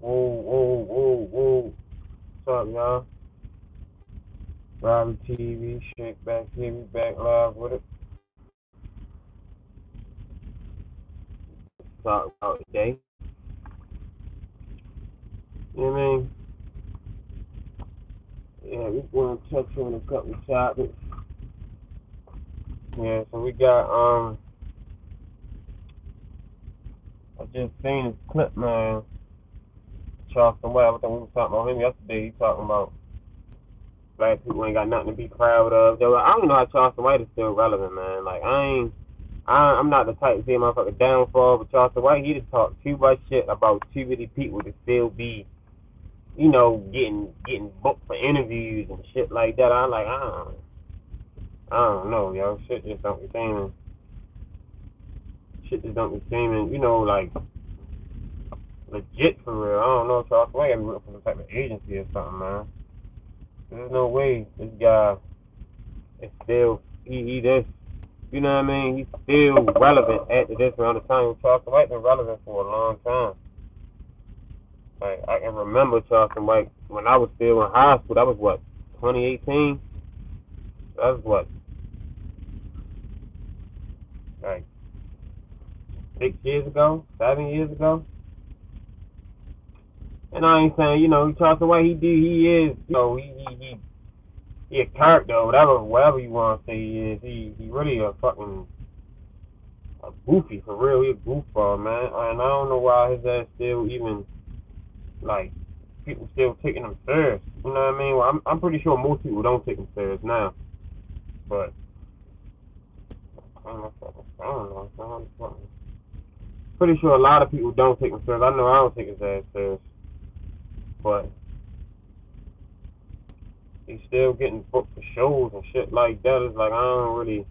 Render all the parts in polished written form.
Whoa. What's up, y'all? Robin TV, Shake Back TV, back live with it. Talk about today. You know what I mean? Yeah, we going to touch on a couple topics. Yeah, so we got, I just seen this clip, man. Charleston White, I think we were talking about him yesterday. He talking about black people ain't got nothing to be proud of. Though I don't know how Charleston White is still relevant, man. Like, I'm not the type to see a motherfucker downfall, but Charleston White, he just talk too much shit about too many people to still be, you know, getting booked for interviews and shit like that. I'm like, I don't know, yo. Shit just don't be seeming. Shit just don't be seeming, you know, like legit for real. I don't know if Charleston White got to be working for some type of agency or something, man. There's no way this guy is still he this. You know what I mean? He's still relevant at this amount of time. Charleston White been relevant for a long time. Like, I can remember Charleston White when I was still in high school. That was what, 2018? That was what, like 6 years ago, 7 years ago. And I ain't saying, you know, Charleston White, he is, you know, he a character or whatever you want to say he is. He really a fucking a goofy for real. He a goofball, man. And I don't know why his ass still even like people still taking him serious. You know what I mean? Well, I'm pretty sure most people don't take him serious now, but I don't know. Pretty sure a lot of people don't take him serious. I know I don't take his ass serious, but he's still getting booked for shows and shit like that. It's like I don't really.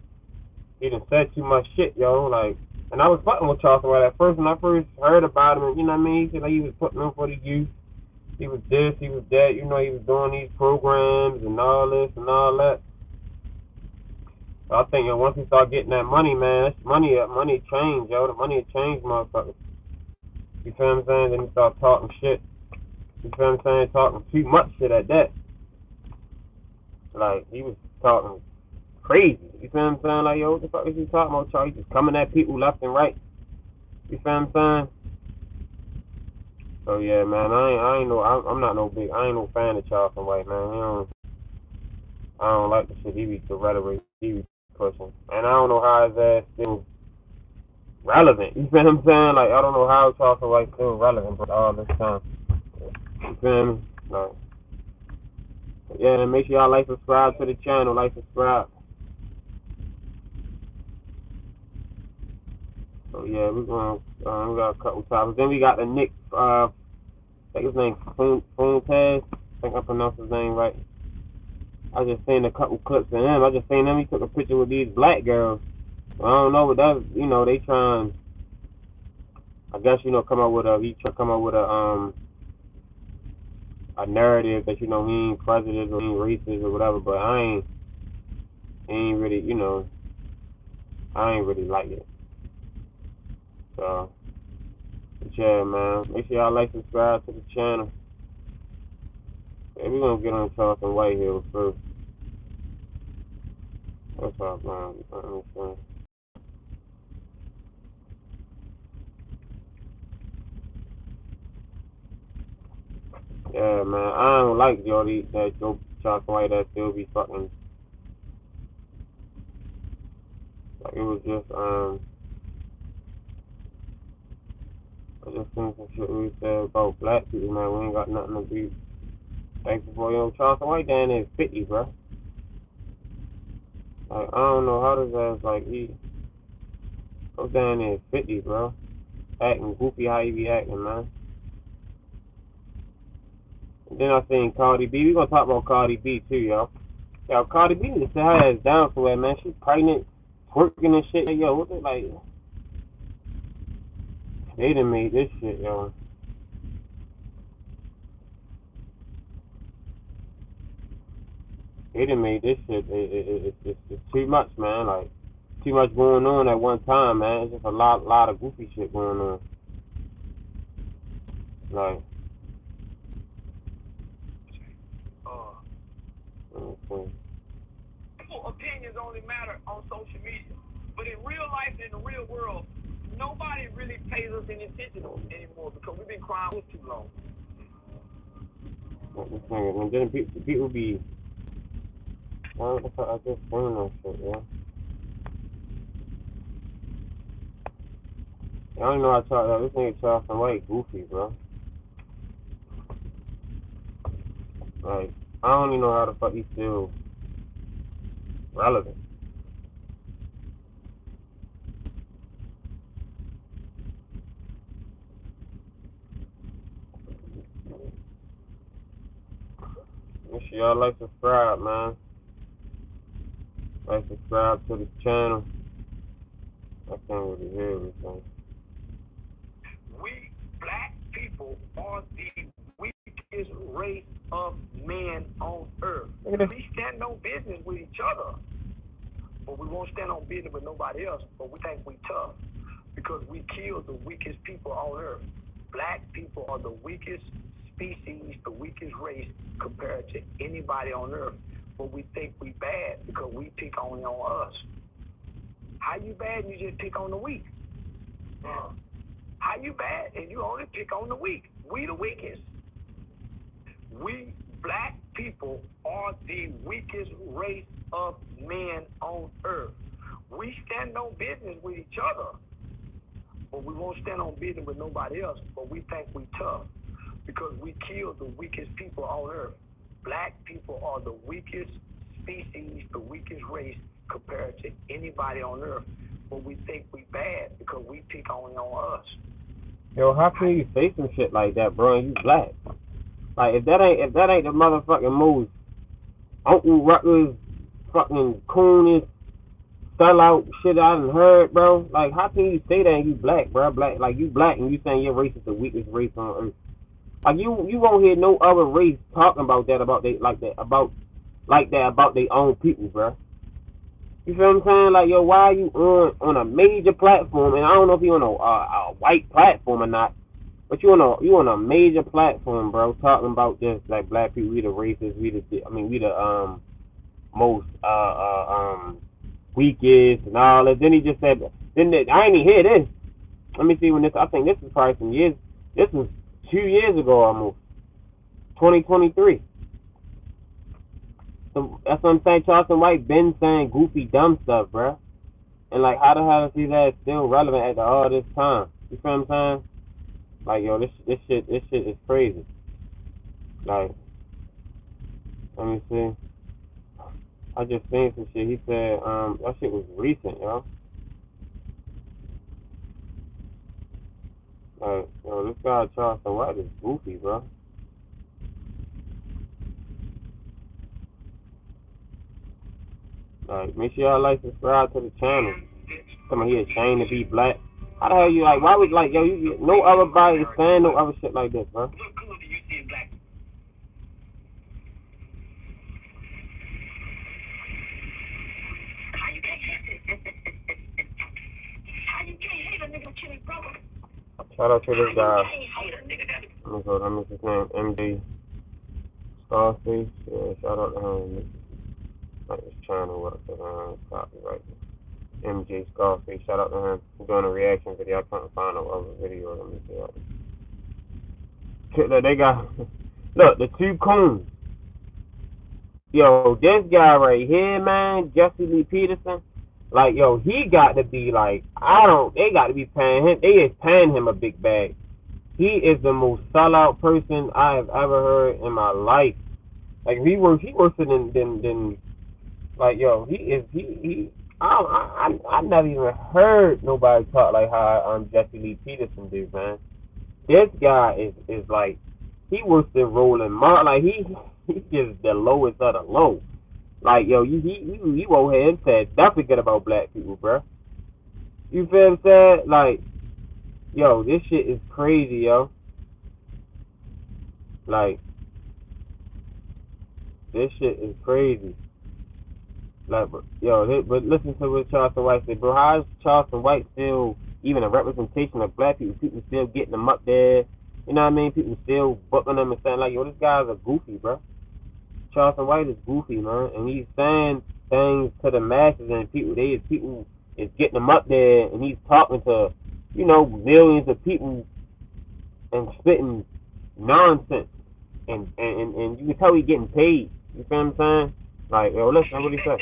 He done said too much shit, yo. Like, and I was fucking with Charleston White at first when I first heard about him. And, you know what I mean? He said like he was putting on for the youth. He was this, he was that. You know, he was doing these programs and all this and all that. So I think, yo, once he start getting that money, man, that's money change, yo. The money change, motherfuckers. You feel what I'm saying? Then he start talking shit. You feel what I'm saying? Talking too much shit at that. Like, he was talking crazy. You feel what I'm saying? Like, yo, what the fuck is he talking about, Charlie? Just coming at people left and right. You feel what I'm saying? So yeah, man, I'm not no big, I ain't no fan of Charleston White, man. I don't like the shit he be, the rhetoric he be pushing, and I don't know how his ass still relevant. You feel what I'm saying? Like, I don't know how Charleston White still relevant for all this time. You feel me? Like, yeah, and make sure y'all like, subscribe to the channel, subscribe. So yeah, we got a couple topics. Then we got the Nick, I think his name Fuentes. I think I pronounced his name right. I just seen a couple clips of him. I just seen him. He took a picture with these black girls. I don't know, but that, you know, they trying. I guess, you know, come up with a narrative that, you know, he ain't president or he ain't racist or whatever. But I ain't really, you know, I ain't really like it. So, but yeah, man, make sure y'all subscribe to the channel. Yeah, we're gonna get on Charleston White here first. What's up, man? Yeah, man, I don't like Jody, that Joe Charleston White that still be fucking. Like, it was just, I just seen some shit we said about black people, man. We ain't got nothing to be thankful for. You know, Charleston White down there is 50, bro. Like, I don't know how this ass, like, he goes down there 50, bro. Acting goofy how he be acting, man. And then I seen Cardi B. We gonna talk about Cardi B, too, yo. Yo, Cardi B needs to sit her ass down somewhere, man. She's pregnant, twerking and shit. Yo, what's it like? They done made this shit, yo. They done made this shit. It's too much, man. Like, too much going on at one time, man. It's just a lot of goofy shit going on. Like, People opinions only matter on social media, but in real life, in the real world, nobody really pays us any attention anymore because we've been crying for too long. And then people be, what the fuck I just saying that shit, yeah. I don't know how to this nigga Charleston White goofy, bro. Like, I don't even know how the fuck he's still relevant. Make sure y'all like, subscribe, man. Like, subscribe to the channel. I can't really hear everything. We black people are the weakest race of men on earth. We stand on business with each other, but we won't stand on business with nobody else. But we think we tough because we kill the weakest people on earth. Black people are the weakest species, the weakest race compared to anybody on earth. But we think we bad because we pick only on us. How you bad and you just pick on the weak? How you bad and you only pick on the weak? We the weakest. We black people are the weakest race of men on earth. We stand on business with each other, but we won't stand on business with nobody else. But we think we tough because we kill the weakest people on earth. Black people are the weakest species, the weakest race compared to anybody on earth. But we think we bad because we pick only on us. Yo, how can you say some shit like that, bro, and you black? Like, if that ain't the motherfucking most Uncle Rucker's fucking coolest sellout shit I done heard, bro. Like, how can you say that and you black, bro? Black, like, you black and you saying your race is the weakest race on earth. Like, you won't hear no other race talking about that, about their own people, bro. You feel what I'm saying? Like, yo, why are you on a major platform? And I don't know if you're on a white platform or not, but you on a major platform, bro, talking about this, like, black people, we the racists, we the most weakest and all that. Then he just said, I ain't even hear this. Let me see when this. I think this is probably some years. This was 2 years ago almost, 2023. So that's what I'm saying. Charleston White been saying goofy, dumb stuff, bro. And like, how the hell is that still relevant after all this time? You feel what I'm saying? Like, yo, this shit is crazy. Like, let me see. I just seen some shit. He said, that shit was recent, yo. Like, yo, this guy Charleston White is goofy, bro. Like, make sure y'all like, subscribe to the channel. Come on, he ashamed to be black. How the hell you, like, why would, like, yo, you no other body is saying no other shit like this, bro. What color do you see in black? How you can't hate a nigga with chili brother? Shout out to this guy. Let me see his name, MJ Scarface. Yeah, shout out to him. Like his channel, what I said, copyright. MJ Scarface, shout out to him. He's doing a reaction video. I couldn't find no other video. Let me see. They got, look, the two coons. Yo, this guy right here, man, Jesse Lee Peterson. Like, yo, he got to be like, they got to be paying him. They is paying him a big bag. He is the most sellout person I have ever heard in my life. Like, he works than like, yo, I never even heard nobody talk like how Jesse Lee Peterson do, man. This guy is like, he works in Rolling Mark. Like, he's just the lowest of the low. Like, yo, you over here and said, don't forget about black people, bro. You feel what I'm saying? Like, yo, this shit is crazy, yo. Like, this shit is crazy. Like, yo, but listen to what Charleston White said, bro. How is Charleston White still even a representation of black people? People still getting them up there. You know what I mean? People still booking them and saying, like, yo, this guy's a goofy, bro. Charleston White is goofy, man, and he's saying things to the masses and people. People is getting him up there, and he's talking to, millions of people and spitting nonsense, and you can tell he's getting paid. You feel what I'm saying? Like, yo, listen, what he said.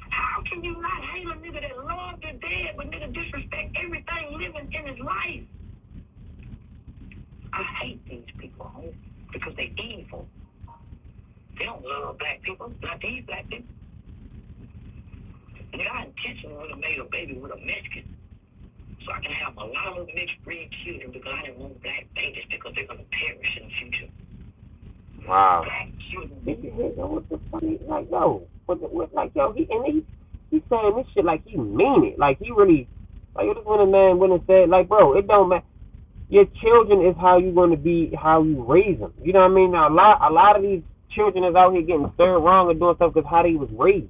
How can you not hate a nigga that loved the dead, but nigga disrespect everything living in his life? I hate these people, homie, because they evil. They don't love black people, not these black people. Nigga, I intentionally would have made a baby with a Mexican, so I can have a lot of mixed breed children, because I didn't want black babies because they're gonna perish in the future. Wow. Black children. What the fuck? Like, yo, he's saying this shit like he mean it, like he really, like this when a man went and said, like, bro, it don't matter. Your children is how you gonna be, how you raise them. You know what I mean? Now a lot of these children is out here getting stirred wrong and doing stuff because how they was raised.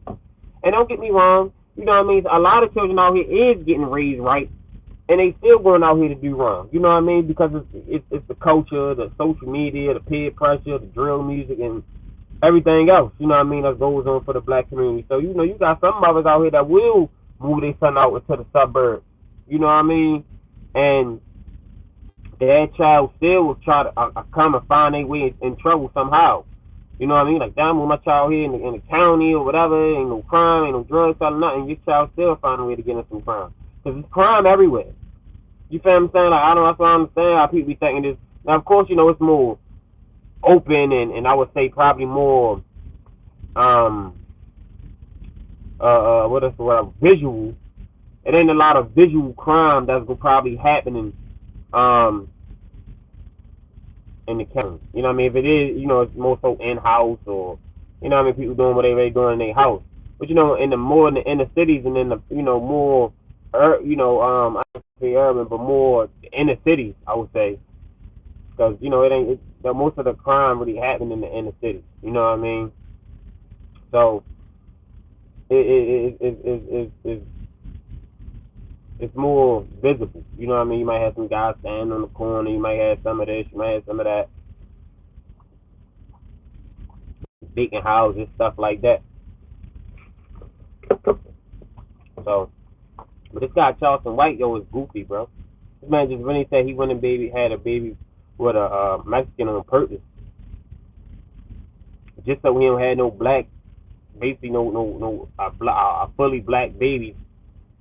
And don't get me wrong, you know what I mean? A lot of children out here is getting raised right, and they still going out here to do wrong. You know what I mean? Because it's the culture, the social media, the peer pressure, the drill music, and everything else. You know what I mean? That goes on for the black community. So you got some mothers out here that will move their son out into the suburbs. You know what I mean? And their child still will try to come and find their way in trouble somehow. You know what I mean? Like, damn, with my child here in the county or whatever, ain't no crime, ain't no drugs, nothing. Your child still find a way to get in some crime. Because there's crime everywhere. You feel what I'm saying? Like, that's what I understand how people be thinking this. Now, of course, it's more open and I would say probably more, visual. It ain't a lot of visual crime that's probably happening, in the county. You know what I mean? If it is, it's more so in-house or, you know what I mean, people doing what they doing in their house. But, in the inner cities and in the, more, I don't say urban, but more inner cities, I would say. Because, most of the crime really happen in the inner cities. You know what I mean? So, it's more visible. You know what I mean? You might have some guys standing on the corner. You might have some of this. You might have some of that. Vacant houses, stuff like that. So, but this guy Charleston White, is goofy, bro. This man just really said he went and had a baby with a Mexican on purpose, just so he don't have no black, basically a fully black baby.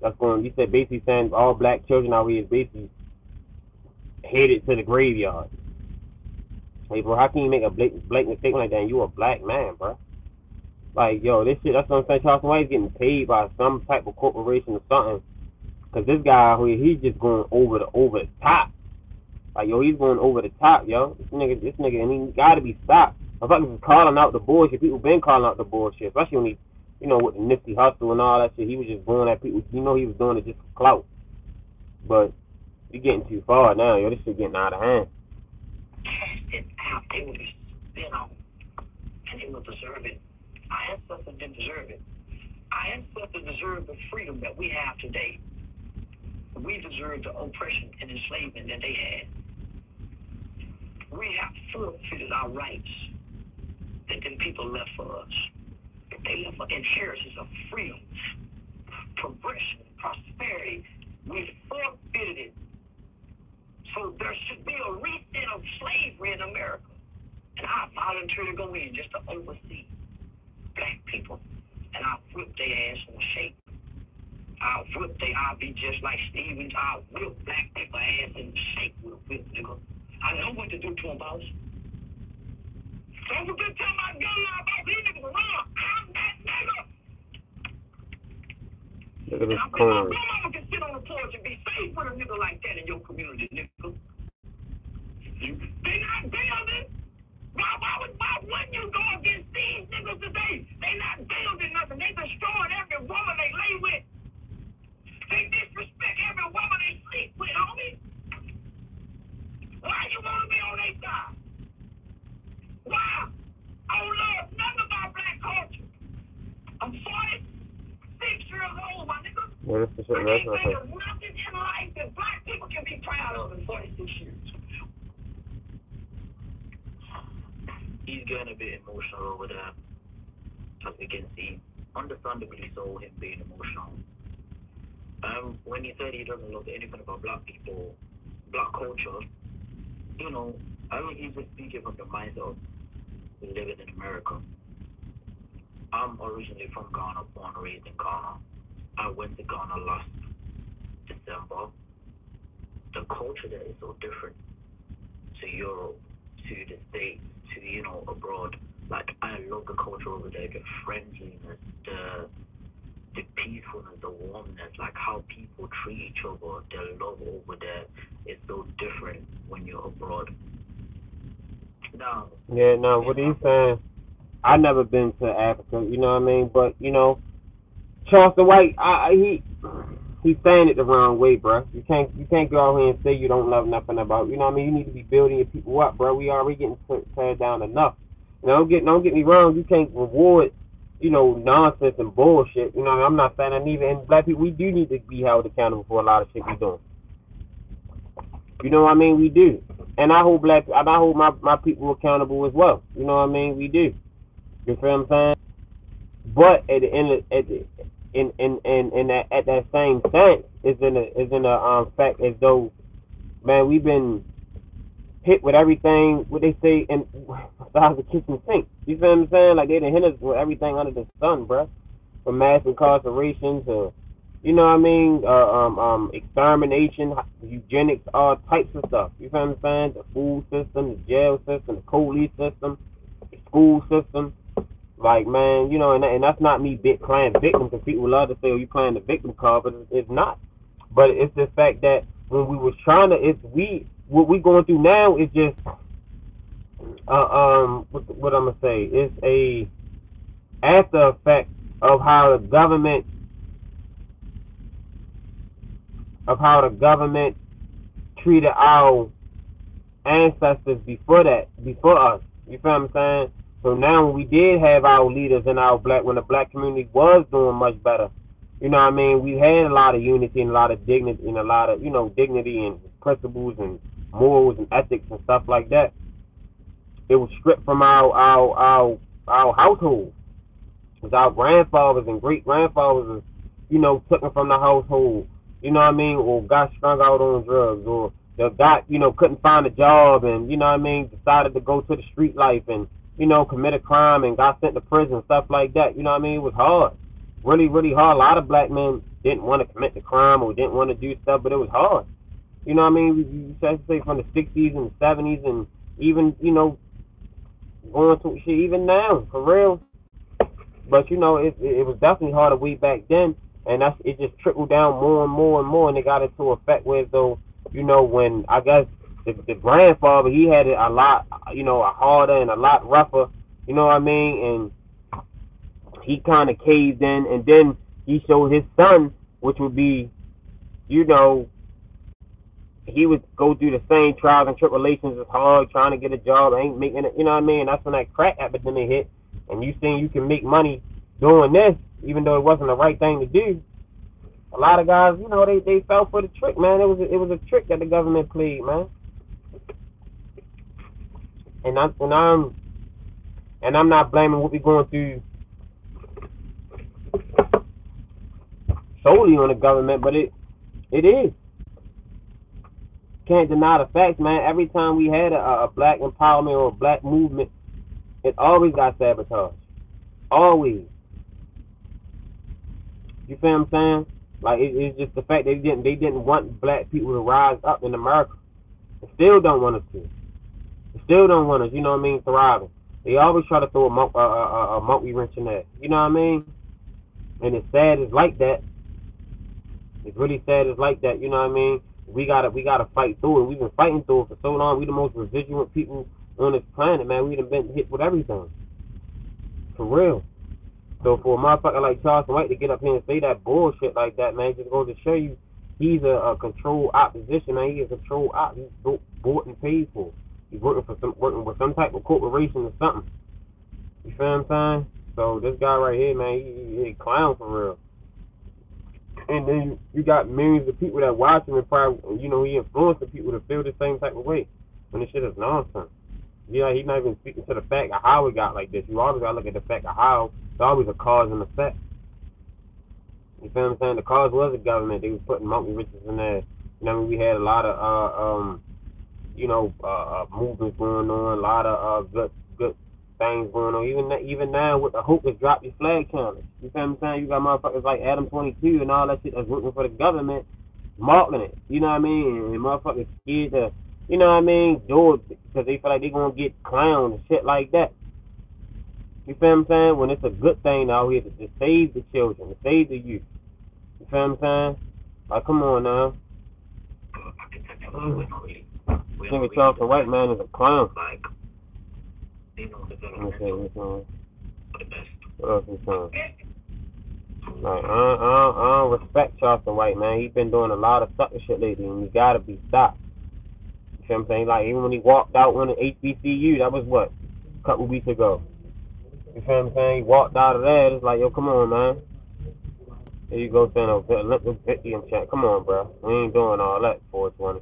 That's going. He said basically saying all black children out here is basically headed to the graveyard. Hey, bro, how can you make a blatant statement like that? And you a black man, bro. Like, yo, this shit. That's what I'm saying. Charleston White's getting paid by some type of corporation or something. Cause this guy out here, he's just going over the top. Like, yo, he's going over the top, yo. This nigga, and he gotta be stopped. I thought he was calling out the bullshit. People been calling out the bullshit, especially when he, with the Nipsey Hustle and all that shit. He was just going at people. He was doing it just for clout. But you're getting too far now, yo. This shit getting out of hand. Cast it out. They will be spit on, and they will deserve it. Our ancestors didn't deserve it. Our ancestors deserve the freedom that we have today. We deserve the oppression and enslavement that they had. We have forfeited our rights that them people left for us. They left an inheritance of freedom, progression, prosperity. We forfeited it. So there should be a reset of slavery in America. And I volunteer to go in just to oversee black people. And I'll whip their ass on shape. I'll be just like Stevens. I'll whip black people ass in shape with a whip, nigga. I know what to do to them, boss. Don't forget to tell my gun about these niggas around. I'm that nigga. Look at this my grandmama can sit on the porch and be safe with a nigga like that in your community, nigga. They not building. Why wouldn't you go against these niggas today? They not building nothing. They destroying every woman they lay with. They disrespect every woman they sleep with, homie. Why you want to be on their side? Why? I don't love nothing about black culture. I'm 46 years old, my nigga. Yeah, this is I can't think of nothing in life that black people can be proud of in 46 years. emotional over there, as we can see. Understandably so, him being emotional. When he said he doesn't love anything about black people, black culture, you know, I think he's just speaking from the mindset of living in America. I'm originally from Ghana, born and raised in Ghana. I went to Ghana last December. The culture there is so different to Europe, to the States, to, you know, abroad. Like, I love the culture over there, the friendliness, the peacefulness, the warmness, like how people treat each other, their love over there is so different when you're abroad. Now, yeah, no, what he's saying, I never been to Africa, you know what I mean? But, you know, Charleston White, he's saying it the wrong way, bro. You can't go out here and say you don't love nothing about, you know what I mean? You need to be building your people up, bro. We already getting teared down enough. You know, don't get me wrong, you can't reward, you know, nonsense and bullshit. You know, I'm not saying that either. And black people, we do need to be held accountable for a lot of shit we doing. You know what I mean? We do. And I hold my people accountable as well. You know what I mean? We do. You feel what I'm saying? But at the end of, at that same sense, is in a fact as though, man, we've been hit with everything, what they say, and besides the kitchen sink. You feel what I'm saying? Like, they done hit us with everything under the sun, bruh. From mass incarceration to, you know what I mean, extermination, eugenics, all types of stuff. You feel what I'm saying? The food system, the jail system, the police system, the school system. Like, man, you know, and that's not me playing victim, because people love to say, oh, you playing the victim card, but it's not. But it's the fact that when we was trying to, what we going through now is just, what I'm gonna say, it's a after effect of how the government treated our ancestors before us. You feel what I'm saying? So now when we did have our leaders in when the black community was doing much better, you know what I mean, we had a lot of unity and a lot of dignity and a lot of, you know, dignity and principles and morals and ethics and stuff like that. It was stripped from our household. Because our grandfathers and great grandfathers, you know, took them from the household, you know what I mean, or got strung out on drugs, or they got, you know, couldn't find a job and, you know what I mean, decided to go to the street life and, you know, commit a crime and got sent to prison, stuff like that. You know what I mean? It was hard. Really, really hard. A lot of black men didn't want to commit the crime or didn't want to do stuff, but it was hard. You know what I mean? You say from the 60s and the 70s and even, you know, going to shit even now, for real. But, you know, it was definitely harder way back then, and it just trickled down more and more and more, and it got into effect where, though, you know, when I guess the grandfather, he had it a lot, you know, harder and a lot rougher, you know what I mean, and he kind of caved in, and then he showed his son, which would be, you know, he would go through the same trials and tribulations as hard, trying to get a job, ain't making it, you know what I mean, that's when that crack epidemic hit, and you saying you can make money doing this, even though it wasn't the right thing to do. A lot of guys, you know, they fell for the trick, man. It was a trick that the government played, man. And I'm not blaming what we're going through solely on the government, but it is. Can't deny the facts, man. Every time we had a black empowerment or a black movement, it always got sabotaged. Always. You feel what I'm saying? Like, it's just the fact they didn't want black people to rise up in America. They still don't want us to. They still don't want us, you know what I mean, thriving. They always try to throw a monkey wrench in there. You know what I mean? And it's sad it's like that. It's really sad it's like that, you know what I mean? We gotta fight through it. We've been fighting through it for so long. We the most resilient people on this planet, man. We done been hit with everything. For real. So for a motherfucker like Charleston White to get up here and say that bullshit like that, man, just goes to show you he's a controlled opposition, man. He is a controlled op. He's bought and paid for. He's working with some type of corporation or something. You feel what I'm saying? So this guy right here, man, he a clown for real. And then you got millions of people that watch him and probably, you know, he influencing people to feel the same type of way. When this shit is nonsense. Yeah, he's not even speaking to the fact of how it got like this. You always gotta look at the fact of how. It's always a cause and effect. You feel what I'm saying? The cause was the government. They was putting monkey riches in there. You know what I mean? We had a lot of movements going on, a lot of good things going on. Even now with the hope is drop your flag counters. You feel what I'm saying? You got motherfuckers like Adam 22 and all that shit that's working for the government, marking it. You know what I mean? And motherfuckers scared to, you know what I mean, do it because they feel like they gonna get clowned and shit like that. You feel what I'm saying? When it's a good thing out here to save the children, to save the youth. You feel what I'm saying? Like, come on now. Nigga Charleston white man is a clown. Like, you know, Let me see what's on. for the best. What else is on? Like, I don't respect Charleston white man. He's been doing a lot of sucker shit lately, and he gotta be stopped. You feel what I'm saying? Like, even when he walked out on the HBCU, that was what? A couple weeks ago. You feel what I'm saying? He walked out of there. It's like, yo, come on, man. Here you go, saying Olympic 50 and chat. Come on, bro. We ain't doing all that 420.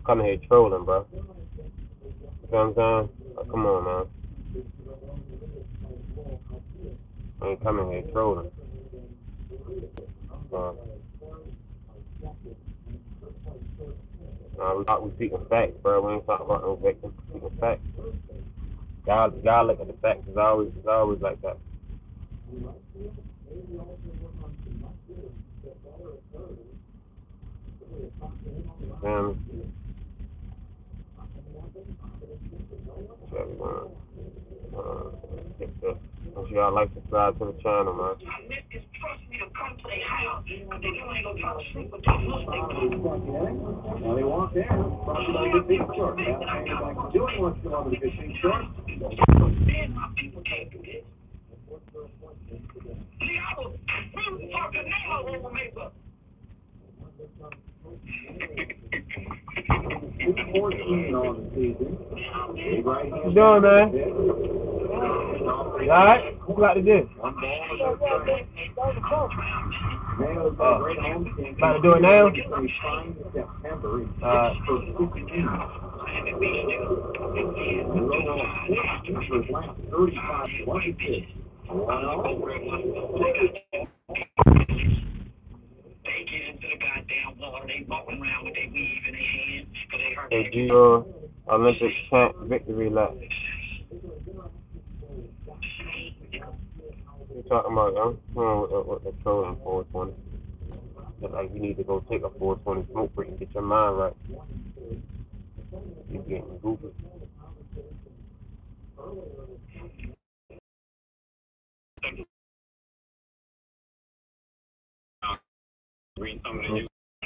Coming here trolling, bro. You feel what I'm saying? Like, come on, man. I ain't coming here trolling. We speaking facts, bro. We ain't talking about no victims. We speaking facts. God look at the facts. It's always like that. Make sure y'all like, subscribe to the channel, man. Now they walk down. Brought to you by Good Things Short. Doing wants to come over to Good Things Short. My people can't do this. See, I was talking now over makeup. 14 on the season. What you doing, man? You alright? What you about to do? About to do it now? They get into the goddamn water, they walking around with their weave in their hand, because they hurt They do your Olympic champ victory lap. What you talking about, yo? Come on with the trolling 420. Just like you need to go take a 420 smoke break and get your mind right. You're getting goofy.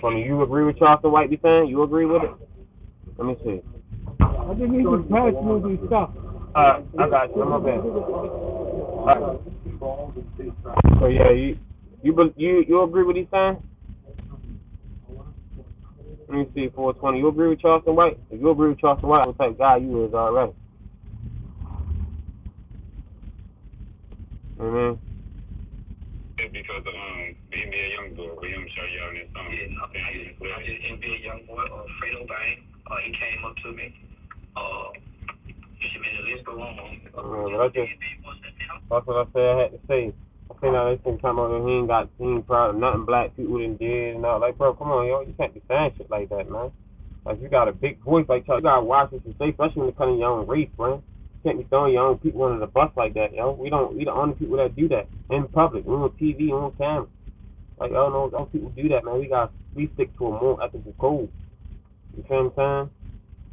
You agree with Charleston White be saying? You agree with it? Let me see. I think he's just passionate with his stuff. I got you. I'm up there. Alright. So yeah, you agree with he's saying? Let me see, 420. You agree with Charleston White? If you agree with Charleston White, what type of guy you is already. Because being a young boy, we him show y'all this song. Yeah, I just envy a young boy, Fredo Bang. He came up to me. The list go on. That's what I said I had to say. I think now they think talking about he ain't proud of nothing black people done did and all. Like, bro, come on, yo, you can't be saying shit like that, man. Like, you got a big voice like that. You gotta watch this and say, especially when it comes to your own race, man. You can't be throwing your own people under the bus like that, yo. We the only people that do that in public, on TV, on camera. Like, y'all know, those people do that, man. We stick to a more ethical code. You feel what I'm saying?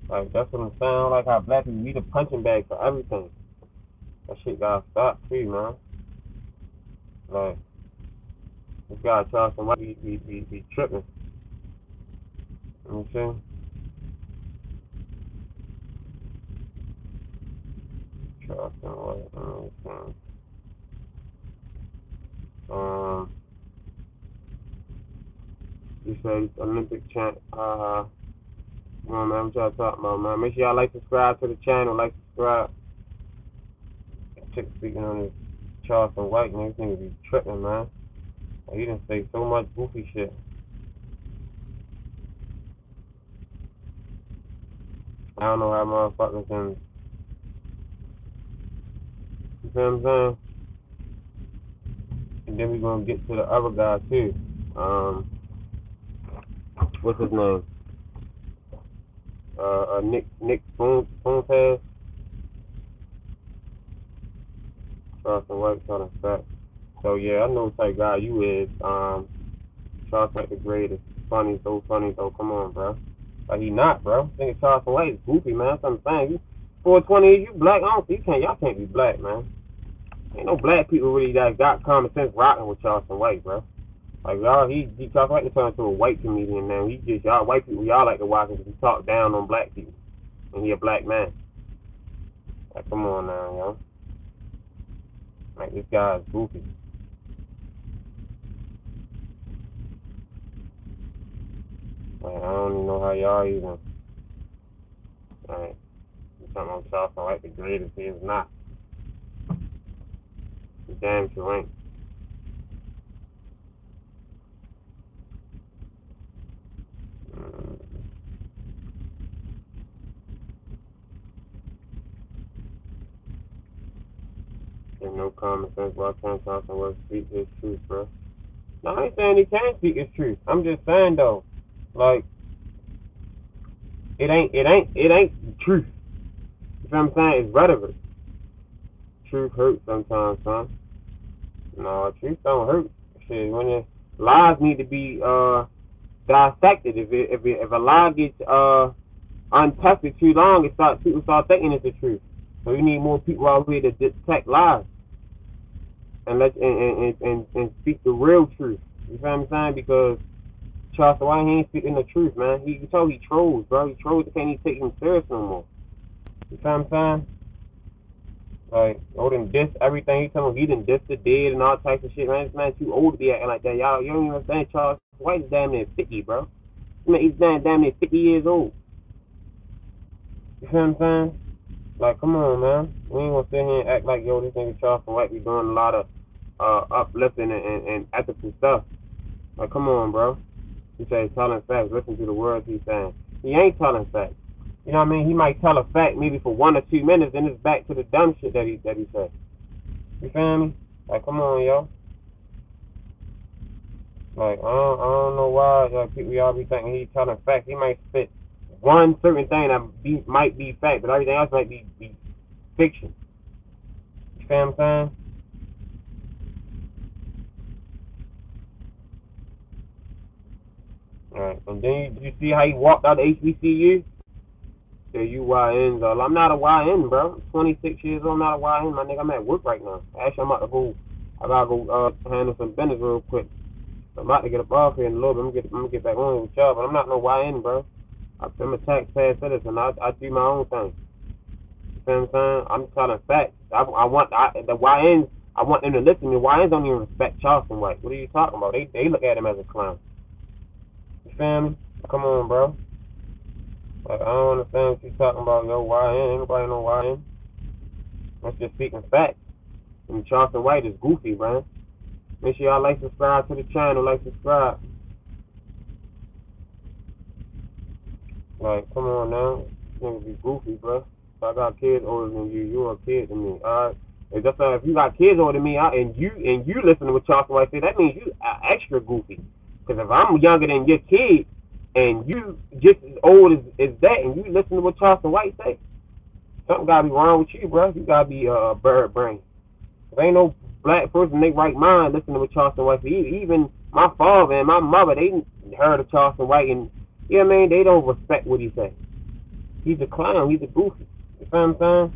Like, that's what I'm saying. Like how black people, we the punching bag for everything. That shit gotta stop too, man. Like, this guy Charleston White be tripping. You know what I'm saying? Charleston White, you say Olympic champ, come on, man, what y'all talking about, man? Make sure y'all like, subscribe to the channel, like, subscribe. Chick speaking on this Charleston White, man, this nigga be tripping, man. Like, he done say so much goofy shit. I don't know how motherfuckers can You feel what I'm saying? And then we're gonna get to the other guy too. What's his name? Nick Fuentes. Charleston White, Charleston Fat. So yeah, I know what type of guy you is. Charleston White the greatest. Funny, so come on, bro. Like he not, bro. I think Charleston White is goofy, man. That's what I'm saying. You 420, you black. I don't see y'all can't be black, man. Ain't no black people really that got common sense rocking with Charleston White, bro. Like y'all, he Charleston White turned into a white comedian now. He just y'all white people, y'all like to watch him because he talk down on black people, and he a black man. Like come on now, yo. Like this guy is goofy. Like I don't even know how y'all even. Like you talking about Charleston White the greatest? He is not. He damn sure ain't. There's no common sense. Why can't Charleston White speak his truth, bro? No, I ain't saying he can't speak his truth. I'm just saying though, like it ain't truth. You know what I'm saying? It's rhetoric. Truth hurts sometimes, son. No, truth don't hurt. Shit, when the lies need to be dissected. If a lie gets untested too long, people start thinking it's the truth. So we need more people out here to detect lies and speak the real truth. You feel what I'm saying? Because Charleston White, he ain't speaking the truth, man. You told he trolls, bro. He trolls. They can't even take him serious no more. You feel what I'm saying? Like, done diss everything. He told him he done diss the dead and all types of shit, man. This man too old to be acting like that. Y'all, you don't even understand. Charleston White is damn near 50, bro. He's damn near 50 years old. You feel what I'm saying? Like, come on, man. We ain't gonna sit here and act like, yo, this nigga Charleston White be doing a lot of uplifting and ethical stuff. Like, come on, bro. He says telling facts. Listen to the words he's saying. He ain't telling facts. You know what I mean? He might tell a fact maybe for 1 or 2 minutes, then it's back to the dumb shit that he said. You feel me? Like, come on, yo. Like, I don't know why like people y'all be thinking he's telling facts. He might spit one certain thing that might be fact, but everything else might be fiction. You feel what I'm saying? Alright, and then you see how he walked out of HBCU? The UYNs. I'm not a YN, bro. I'm 26 years old, I'm not a YN. My nigga, I'm at work right now. Actually, I gotta go handle some business real quick. I'm about to get up off here in a little bit. I'm gonna get back on with y'all, but I'm not no YN, bro. I'm a taxpayer citizen. I do my own thing. You feel what I'm saying? I'm telling facts. I want the YNs. I want them to listen. The YNs don't even respect Charleston White. What are you talking about? They look at him as a clown. You feel me? Come on, bro. Like, I don't understand what you're talking about, yo, YN. Anybody know YN? That's just speaking facts. And Charleston White is goofy, man. Make sure y'all subscribe to the channel, subscribe. Like, come on now. This nigga be goofy, bro. If I got kids older than you, you're a kid to me, alright? If you got kids older than me, and you listen to what Charleston White say, that means you are extra goofy. Because if I'm younger than your kid, and you just as old as that, and you listen to what Charleston White say, something gotta be wrong with you, bro. You gotta be a bird brain. If ain't no black person in their right mind listening to what Charleston White say. Even my father and my mother, they heard of Charleston White, and you know what I mean, they don't respect what he say. He's a clown. He's a goofy. You feel what I'm saying?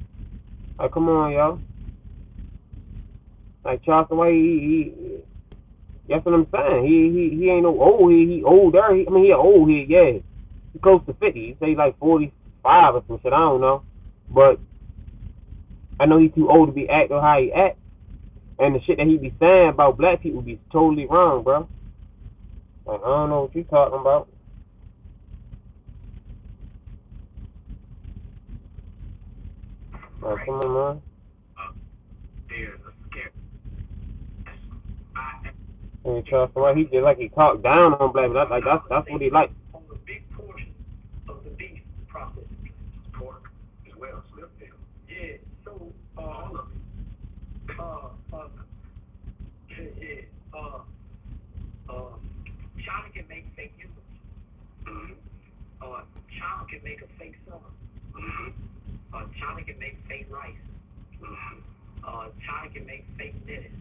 Like, come on, y'all. Like Charleston White, that's what I'm saying. He ain't no old. He older. He old. Yeah. He close to 50. He say like 45 or some shit. I don't know. But I know he's too old to be acting how he act. And the shit that he be saying about black people be totally wrong, bro. Like, I don't know what you talking about. Like, come on, man. There's a scare. And Charleston White, he just like he talked down on black, but that's what he like. On the big portion of the beef processing, pork as well, slip bill. Yeah, so all of it. child can make a fake summer. A child can make fake rice. A child can make fake lettuce.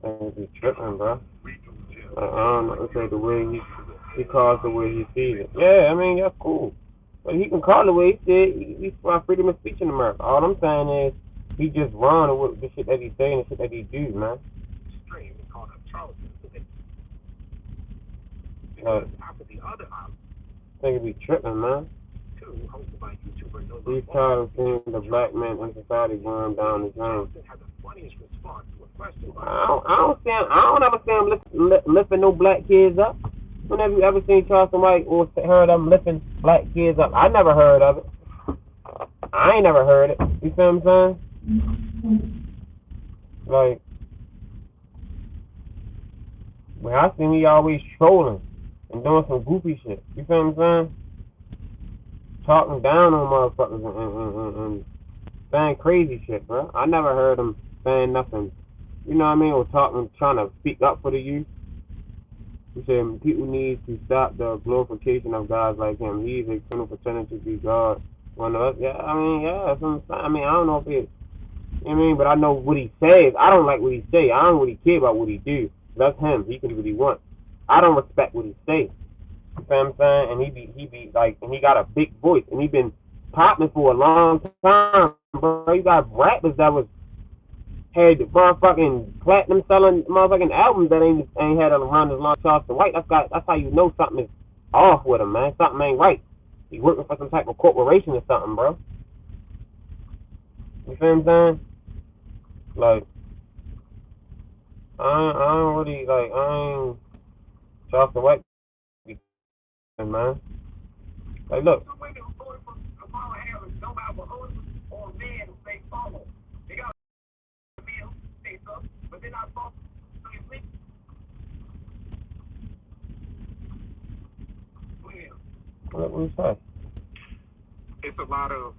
Things be tripping, bro. I don't know. It's like the way he calls the way he sees it. Yeah, I mean that's cool. But he can call it the way he said. He's for freedom of speech in America. All I'm saying is he just wrong with the shit that he say and the shit that he do, man. Stream and called up Charleston. Like, After the other island, think be tripping, man. too, hosted by YouTuber No He's tired of seeing the black man in society going down the drain. Charleston had the funniest response to a question by I don't ever see him lifting no black kids up. Whenever you ever seen Charleston White or heard them lifting black kids up, I never heard of it. I ain't never heard it. You feel what I'm saying? Like, when I see he always trolling and doing some goofy shit. You feel what I'm saying? Talking down on motherfuckers and saying crazy shit, bro. I never heard him saying nothing. You know what I mean? Or talking, trying to speak up for the youth. He said people need to stop the glorification of guys like him. He's a criminal pretending to be God. One of us, yeah. I mean, yeah. I mean, I don't know if it. You know what I mean? But I know what he says. I don't like what he say. I don't really care about what he do. That's him. He can do what he wants. I don't respect what he say. You know what I'm saying? And he be like, and he got a big voice, and he been popping for a long time, bro. You got rappers that had motherfucking platinum selling motherfucking albums that ain't had a run as long as Charleston White. That's how you know something is off with him, man. Something ain't right. He working for some type of corporation or something, bro. You feel what I'm saying? Like, I don't really like. I ain't Charleston White, man. Like, look. the women who voted for Kamala Harris, no matter what husband or man who they follow. They got a man who say something, but they're not following. What you say? It's a lot of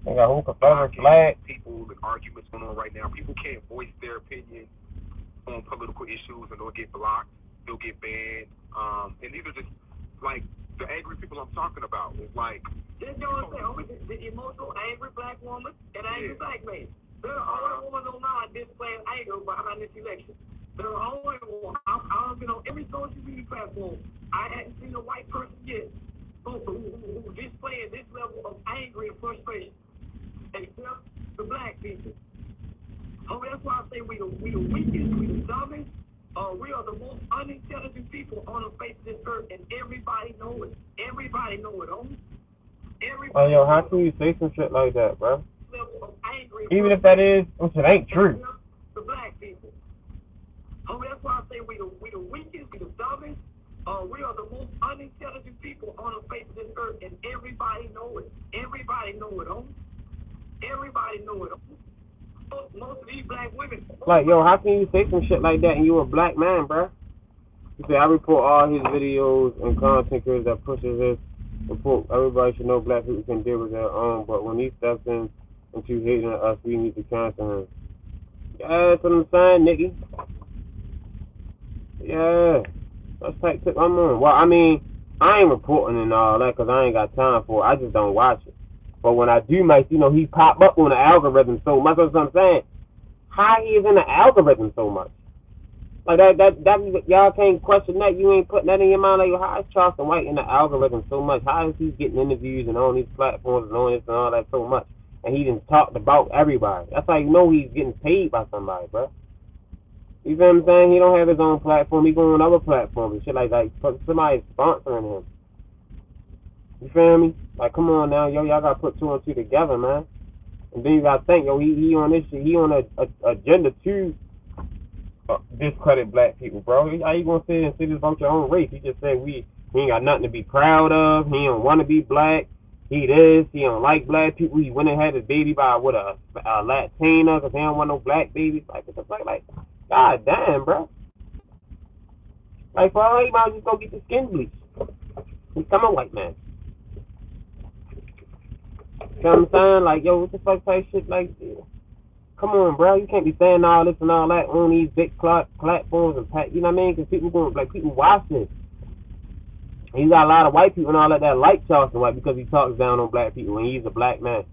They got who Confederate flag. people and arguments going on right now. People can't voice their opinion on political issues, and they'll get blocked, they'll get banned. And these are just like the angry people I'm talking about. It's like This is what I'm saying. The emotional, angry black woman and angry black man. They're the only ones online displaying anger behind this election. They're the only one. I've been on every social media platform. I hadn't seen a white person yet who displaying this level of anger and frustration, except the black people. Oh, that's why I say we the weakest, we the dumbest. We are the most unintelligent people on the face of this earth, and everybody know it. Everybody know it, homie. Oh, yo, how can you say some shit like that, bro? Level of angry. Even if that is, which it ain't true. The black people. Oh, that's why I say we the weakest, we the dumbest. We are the most unintelligent people on the face of this earth, and everybody know it. Everybody know it, homie. Everybody know it. Most of these black women. Like, yo, how can you say some shit like that and you a black man, bro? You say, I report all his videos and content creators that pushes this. Report, everybody should know black people can deal with their own, but when he steps in into hating us, we need to cancel him. Yeah, that's what I'm saying, Nicky. Yeah. That's type tip I'm on. Well, I mean, I ain't reporting and all that because I ain't got time for it. I just don't watch it. But when I do, Mike, you know, he pop up on the algorithm so much. That's what I'm saying. How he is in the algorithm so much? Like that y'all can't question that. You ain't putting that in your mind. Like, how is Charleston White in the algorithm so much? How is he getting interviews and on these platforms and on this and all that so much? And he done talked about everybody. That's how you know he's getting paid by somebody, bro. You feel what I'm saying? He don't have his own platform. He going on other platforms and shit like that. Somebody's sponsoring him. You feel me? Like, come on now, yo, y'all gotta put two and two together, man. And then you gotta think, yo, he on this shit. He on a agenda to discredit black people, bro. How you gonna sit and say this about your own race? He just said he ain't got nothing to be proud of. He don't want to be black. He don't like black people. He went and had a baby by a Latina because he don't want no black babies. Like, what the fuck? Like, god damn, bro. Like, for all he might just go get the skin bleach. Become a white man. You know what I'm saying? Like, yo, what the fuck type shit like this? Come on, bro. You can't be saying all this and all that on these big platforms and you know what I mean? Because people watch this. And you got a lot of white people and all that like Charleston White because he talks down on black people and he's a black man.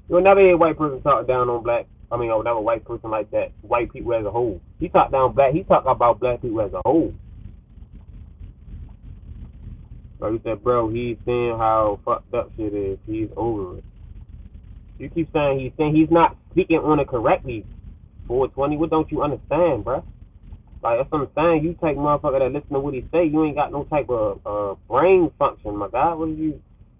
You'll never hear a white person talk down on or never a white person like that. White people as a whole. He talk about black people as a whole. So he said, bro, he's seeing how fucked up shit is. He's over it. You keep saying he's not speaking on it correctly. 420, what don't you understand, bro? Like, that's what I'm saying. You take motherfucker that listen to what he say, you ain't got no type of brain function, my guy.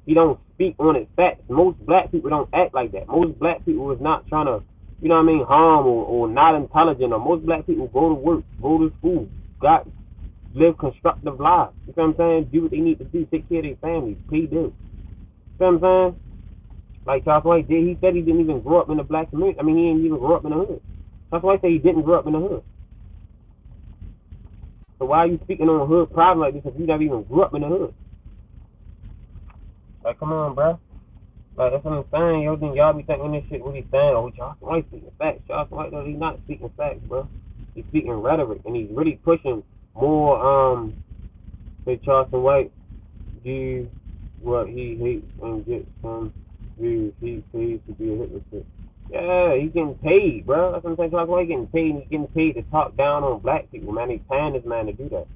He don't speak on its facts. Most black people don't act like that. Most black people is not trying to, you know what I mean, harm or not intelligent. Or most black people go to work, go to school, live constructive lives. You know what I'm saying? Do what they need to do, take care of their families, pay bills. You know what I'm saying? Like Charleston White did, he said he didn't even grow up in the black community. I mean, he didn't even grow up in the hood. Charleston White said he didn't grow up in the hood. So why are you speaking on a hood problem like this if you never even grew up in the hood? Like, come on, bro. Like, that's what I'm saying, yo. Then y'all be thinking this shit, what he's saying. Oh, Charleston White speaking facts. Charleston White, though, he's not speaking facts, bro. He's speaking rhetoric, and he's really pushing more, say Charleston White do what he hates and get some views. He pays to be a hypocrite. Yeah, he's getting paid, bro. That's what I'm saying. Charleston White getting paid, and he's getting paid to talk down on black people, man. He's paying this man to do that.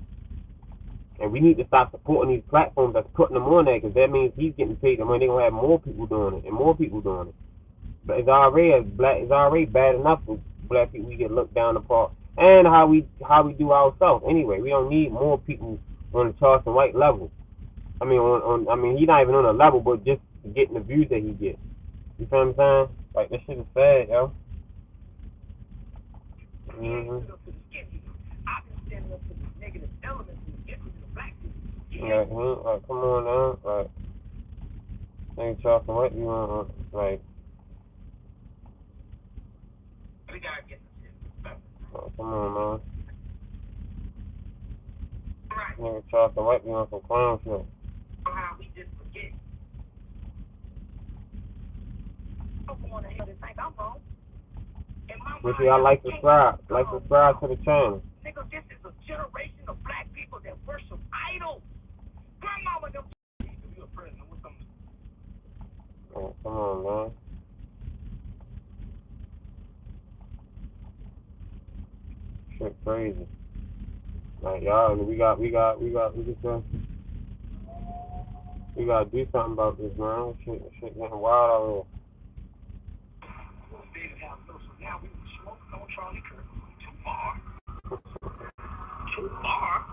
And we need to stop supporting these platforms that's putting them on there, because that means he's getting paid, and when they're going to have more people doing it, and more people doing it. But it's already bad enough for black people. We get looked down upon, and how we do ourselves. Anyway, we don't need more people on the Charleston White level. I mean, he's not even on a level, but just getting the views that he gets. You feel what I'm saying? Like, that shit is sad, yo. Like, come on now. Like, ain't Charleston White, you want, like, come on, man. Nigga Charleston White be on some clown shit. Make sure y'all subscribe to the channel. Nigga, this is a generation of black people that worship idols. Grandmama, them you a president with some. Oh, come on, man. Shit crazy. Like, y'all, we gotta do something about this, man. Shit getting wild out here. Now we smoke on Charlie Kirk. Too far. Too far?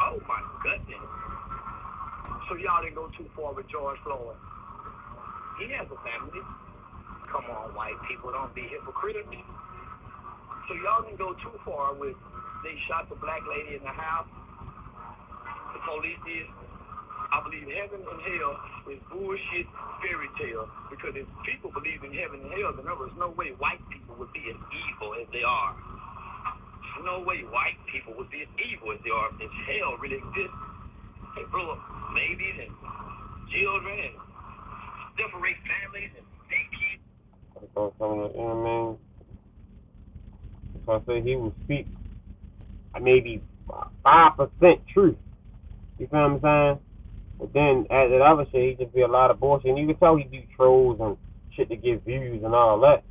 Oh my goodness. So y'all didn't go too far with George Floyd. He has a family. Come on, white people, don't be hypocritical. So y'all didn't go too far with they shot the black lady in the house. The police did. I believe heaven and hell is bullshit fairy tale, because if people believe in heaven and hell, then there was no way white people would be as evil as they are. No way white people would be as evil as they are. If hell really exists, they blow up babies and children and separate families and take kids. You know what I mean? So I say he will speak maybe 5% truth. You feel what I'm saying? But then, at that other shit, he just be a lot of bullshit. And you can tell he do trolls and shit to get views and all that.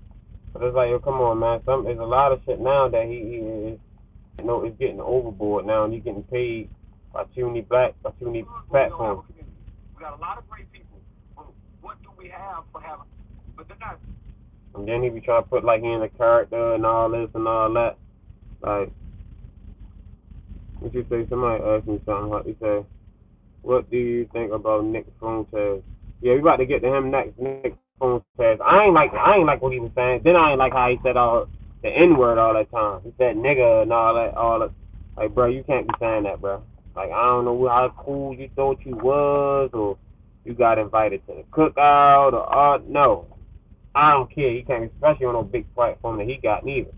But it's like, yo, come on, man. There's a lot of shit now that he is, it's getting overboard now, and he's getting paid by too many platforms. We got a lot of great people. But what do we have for having? But they're not. And then he be trying to put, like, he in a character and all this and all that. Like, what you say? Somebody asked me something. He said, what do you think about Nick Fuentes? Yeah, we about to get to him next. Nick Fuentes. I ain't like what he was saying. Then I ain't like how he said all the N-word all that time. He said nigga and all that. Like, bro, you can't be saying that, bro. Like, I don't know how cool you thought you was, or you got invited to the cookout, or no. I don't care. You can't, especially on a big platform that he got neither.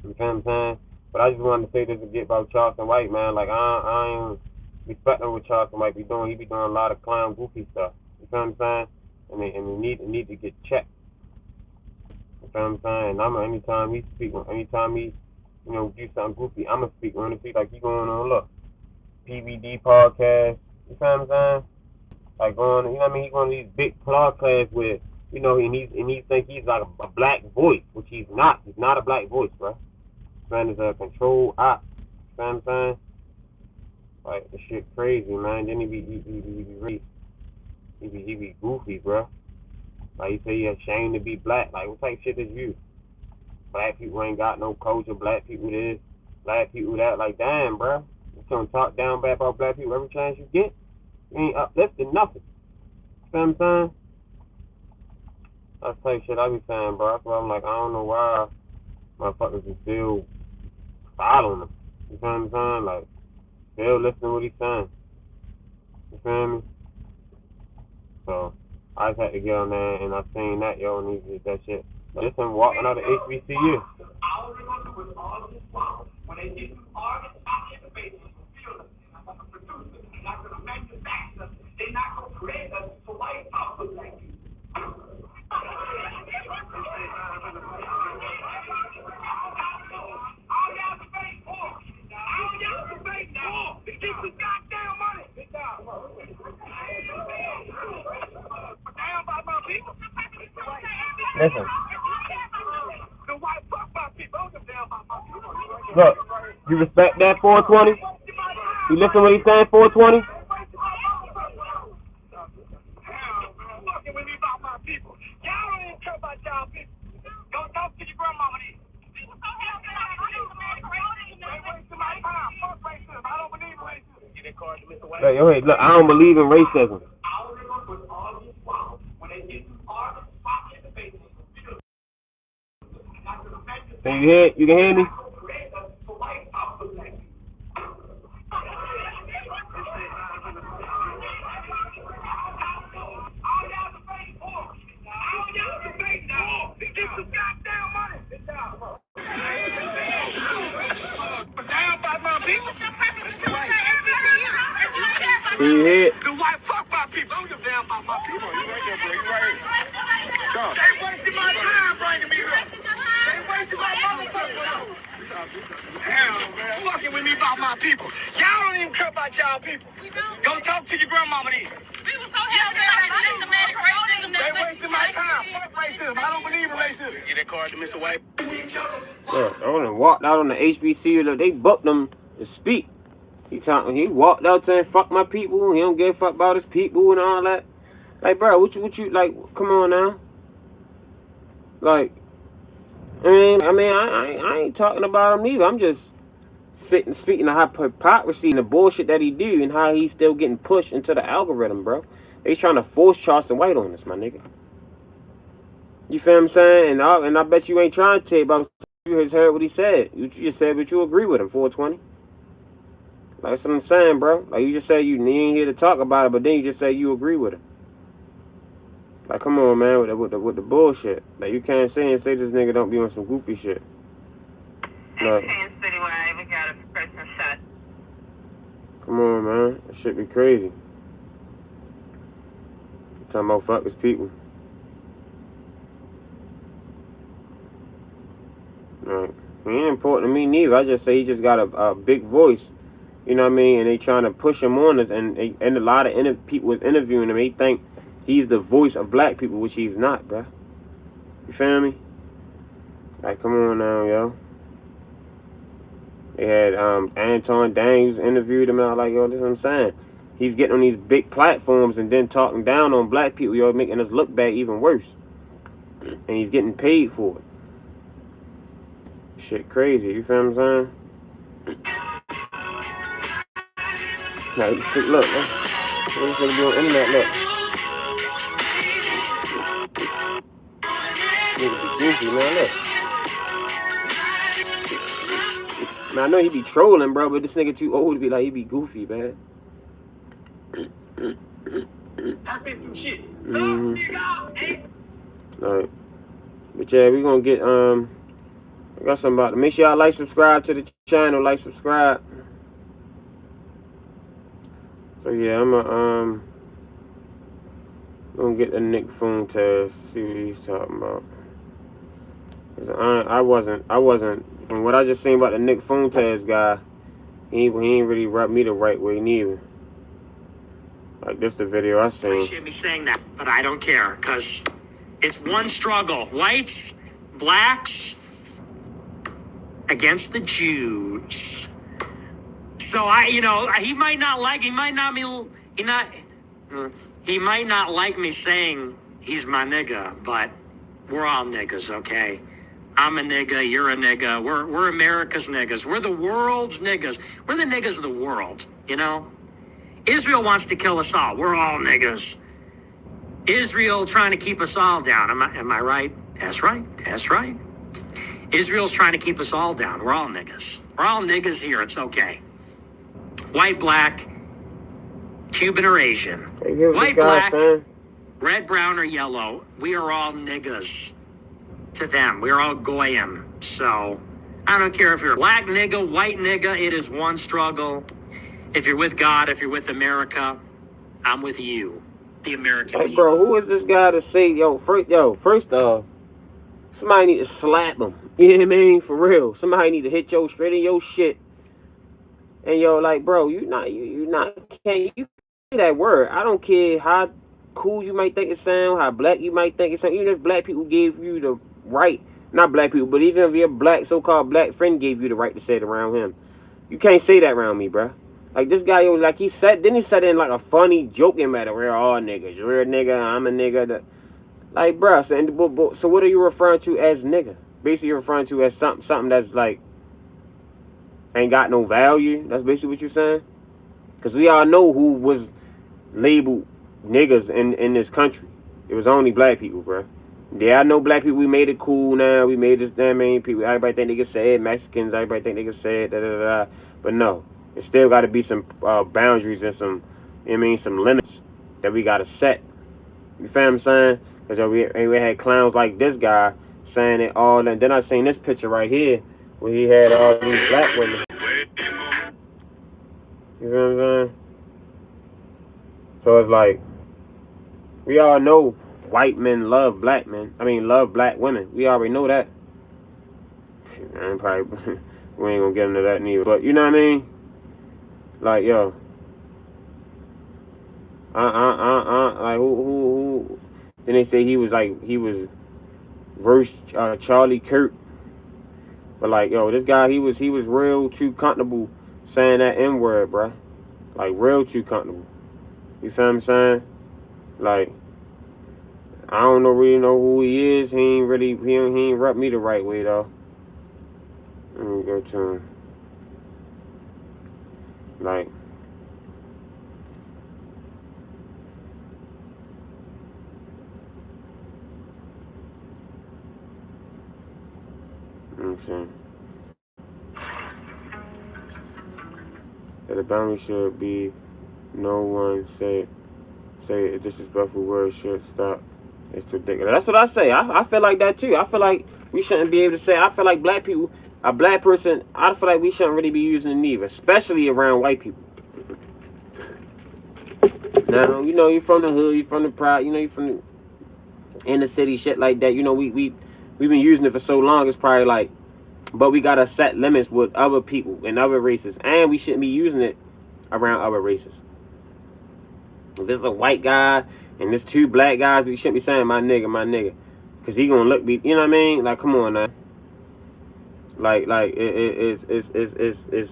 You feel what I'm saying? But I just wanted to say this to get about Charleston White, man. Like, I ain't respecting what Charleston White be doing. He be doing a lot of clown, goofy stuff. You feel what I'm saying? And they need to get checked. know what I'm saying? Anytime he speak, anytime he, you know, do something goofy, I'ma speak on it. Like he going on, look, PVD podcast. You know what I'm saying? Like going, you know what I mean? He going to these big podcasts with, you know, and he think he's like a black voice, which he's not. He's not a black voice, bro. This man is a control op. You know what I'm saying? Like, this shit crazy, man. Then he be goofy, bro. Like, he say he ashamed to be black. Like, what type of shit is you? Black people ain't got no culture. Black people this. Black people that. Like, damn, bro. You gonna talk down bad about black people every chance you get? You ain't uplifting nothing. You know what I'm saying? That's the type of shit I be saying, bro. That's why I'm like, I don't know why motherfuckers is still following him. You know what I'm saying? Like, still listening to what he's saying. You feel me? So, I just had to get on there, and I seen that, yo, and he did that shit. But this him walking out of HBCU. All they're gonna do is all this while when they get you arguing about innovators and builders, they're not gonna produce it, they're not gonna manufacture, they're not gonna create us for white output like you. All y'all debate for. All y'all debate for. To get the goddamn money. Down by my people. Listen. The white fuck my people. Don't give down by my people. Look, you respect that 420? You listen to what he's saying, 420? Fucking with me about my people. Y'all don't even care about y'all people. Go talk to your grandmama then. They wasting my time. Fuck racism. I don't believe in racism. Get that card to Mr. White. Hey, yo, hey, look, I don't believe in racism. All they're gonna do is all these wild. When they get you arguing about innovators and builders, they're not gonna manufacture. Can you hear? You can hear me? Create us for white output like you. All y'all debate for. All y'all debate for. To get some goddamn money. Down by my people. Can you hear it? The white fuck my people. Don't give down by my people. You right there, bro. You right here. They wasting my time bringing me up. They wasting my motherfucking time. Hell, man. Fucking with me about my people. Y'all don't even care about y'all people. Go talk to your grandmama then. They wasting my time. Fuck racism. I don't believe in racism. Get that card to Mr. White. Look, I went and walked out on the HBCU. Look, they booked him to speak. He walked out saying, fuck my people. He don't give a fuck about his people and all that. Like, bro, what you, like, come on now. Like, I ain't talking about him neither. I'm just speaking of hypocrisy and the bullshit that he do and how he's still getting pushed into the algorithm, bro. They trying to force Charleston White on us, my nigga. You feel what I'm saying? And I bet you ain't trying to tell you about you just heard what he said. You just said, but you agree with him, 420. Like, that's what I'm saying, bro. Like, you just say you ain't here to talk about it, but then you just say you agree with him. Like, come on, man, with the bullshit. Like, you can't say this nigga don't be on some goofy shit. Like, Citywide, we got a person shot. come on, man. That shit be crazy. Talking about fuck his people. Like, he ain't important to me neither. I just say he just got a big voice. You know what I mean? And they trying to push him on us, and a lot of people was interviewing him. They think he's the voice of black people, which he's not, bruh. You feel me? Like, come on now, yo. They had Anton Daniels interviewed him out, like, yo, this is what I'm saying. He's getting on these big platforms and then talking down on black people, yo, making us look bad even worse. And he's getting paid for it. Shit crazy, you feel what I'm saying? Now, look, man. What is gonna be on the internet, look. Nigga be goofy, man, look. Now, I know he be trolling, bro, but this nigga too old to be like, he be goofy, man. That's some shit. Alright. But yeah, we gonna get, I got something about it. Make sure y'all like, subscribe to the channel, like, subscribe. So yeah, I'm gonna get the Nick Fuentes, see what he's talking about. I wasn't, from what I just seen about the Nick Fuentes guy, he ain't really rubbed me the right way neither. Like, this the video I seen. I appreciate me saying that, but I don't care, because it's one struggle. Whites, blacks, against the Jews. So he might not like me saying he's my nigga, but we're all niggas, okay? I'm a nigga, you're a nigga, we're America's niggas, we're the world's niggas, we're the niggas of the world, you know? Israel wants to kill us all, we're all niggas. Israel trying to keep us all down, am I right? That's right. Israel's trying to keep us all down, we're all niggas. We're all niggas here, it's okay. White, black, Cuban or Asian. White, black, red, brown, or yellow, we are all niggas to them. We're all goyim. So, I don't care if you're a black nigga, white nigga, it is one struggle. If you're with God, if you're with America, I'm with you, the American people. Hey, bro, who is this guy to say, first off, somebody need to slap him. You know what I mean? For real. Somebody need to hit yo straight in your shit. And like, bro, you can't say that word. I don't care how cool you might think it sound, how black you might think it sound. Even if black people gave you the right, not black people, but even if your black, so-called black friend gave you the right to say it around him, you can't say that around me, bro. Like, this guy, like, he said in like a funny, joking matter, we're all niggas. You're a nigga, I'm a nigga. Like, bro, so what are you referring to as nigga? Basically, you're referring to as something that's like, ain't got no value. That's basically what you're saying. Because we all know who was labeled niggas in this country. It was only black people, bro. Yeah, I know black people. We made it cool now. We made this damn many people. Everybody think they can say it. Mexicans, everybody think they can say it. But no, it still got to be some boundaries and some limits that we got to set. You feel what I'm saying? Because we had clowns like this guy saying it all. And then I seen this picture right here where he had all these black women. You know what I'm saying? So it's like, we all know white men love black men. Love black women. We already know that. I probably, we ain't gonna get into that neither. But you know what I mean? Like, yo. Like, who? Then they say he was verse Charlie Kirk. But like, yo, this guy, he was real too comfortable saying that N-word, bruh. Like, real too comfortable. You feel what I'm saying? Like, I don't really know who he is. He ain't rubbed me the right way, though. Let me go to him. Like, let me see. That the boundary should be no one say a disrespectful word should stop. It's ridiculous. That's what I say. I feel like that too. I feel like we shouldn't be able to say. I feel like black people, a black person, I feel like we shouldn't really be using it neither, especially around white people. Now, you know, you're from the hood, you're from the pride, you know, you're from the inner city, shit like that. You know, we've been using it for so long. It's probably like, but we gotta set limits with other people and other races, and we shouldn't be using it around other races. If there's a white guy and there's two black guys, we shouldn't be saying my nigga, because he gonna look, you know what I mean? Like, come on now. Like it's.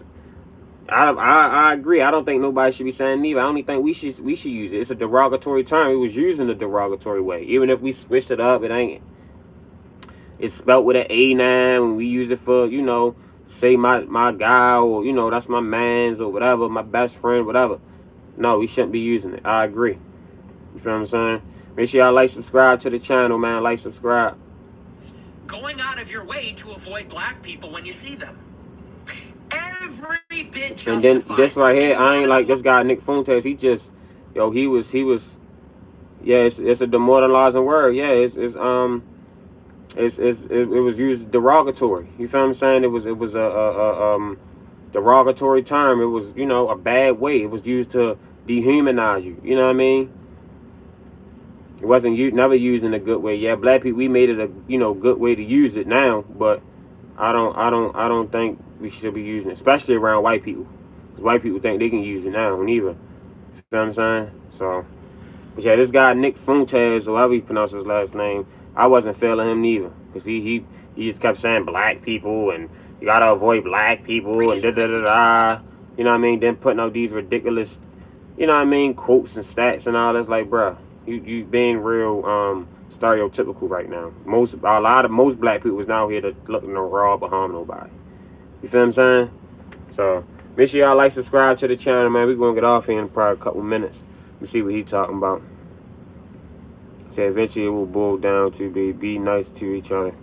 I agree. I don't think nobody should be saying neither. I only think we should use it. It's a derogatory term. It was used in a derogatory way. Even if we switched it up, it ain't. It's spelled with an A now, and we use it for, you know, say my guy, or, you know, that's my man's, or whatever, my best friend, whatever. No, we shouldn't be using it. I agree. You feel what I'm saying? Make sure y'all like, subscribe to the channel, man. Like, subscribe. Going out of your way to avoid black people when you see them. Every bit justified. And then this right here, I ain't like this guy Nick Fuentes. He just, yo, he was. Yeah, it's a demoralizing word. Yeah, it was used derogatory. You feel what I'm saying? It was a derogatory term. It was, you know, a bad way. It was used to dehumanize you. You know what I mean? It wasn't never used in a good way. Yeah, black people, we made it a good way to use it now, but I don't think we should be using it, especially around white people. Because white people think they can use it now, neither. You know what I'm saying? So, but yeah, this guy Nick Fuentes, or however you pronounce his last name, I wasn't feeling him neither, because he just kept saying black people and you gotta avoid black people and da da da da. You know what I mean? Then putting out these ridiculous, you know what I mean, quotes and stats and all this. Like, bruh, you being real stereotypical right now. Most black people is now here to looking to rob or harm nobody. You feel what I'm saying? So make sure y'all like, subscribe to the channel, man. We're gonna get off here in probably a couple minutes. Let me see what he talking about. So eventually it will boil down to be nice to each other.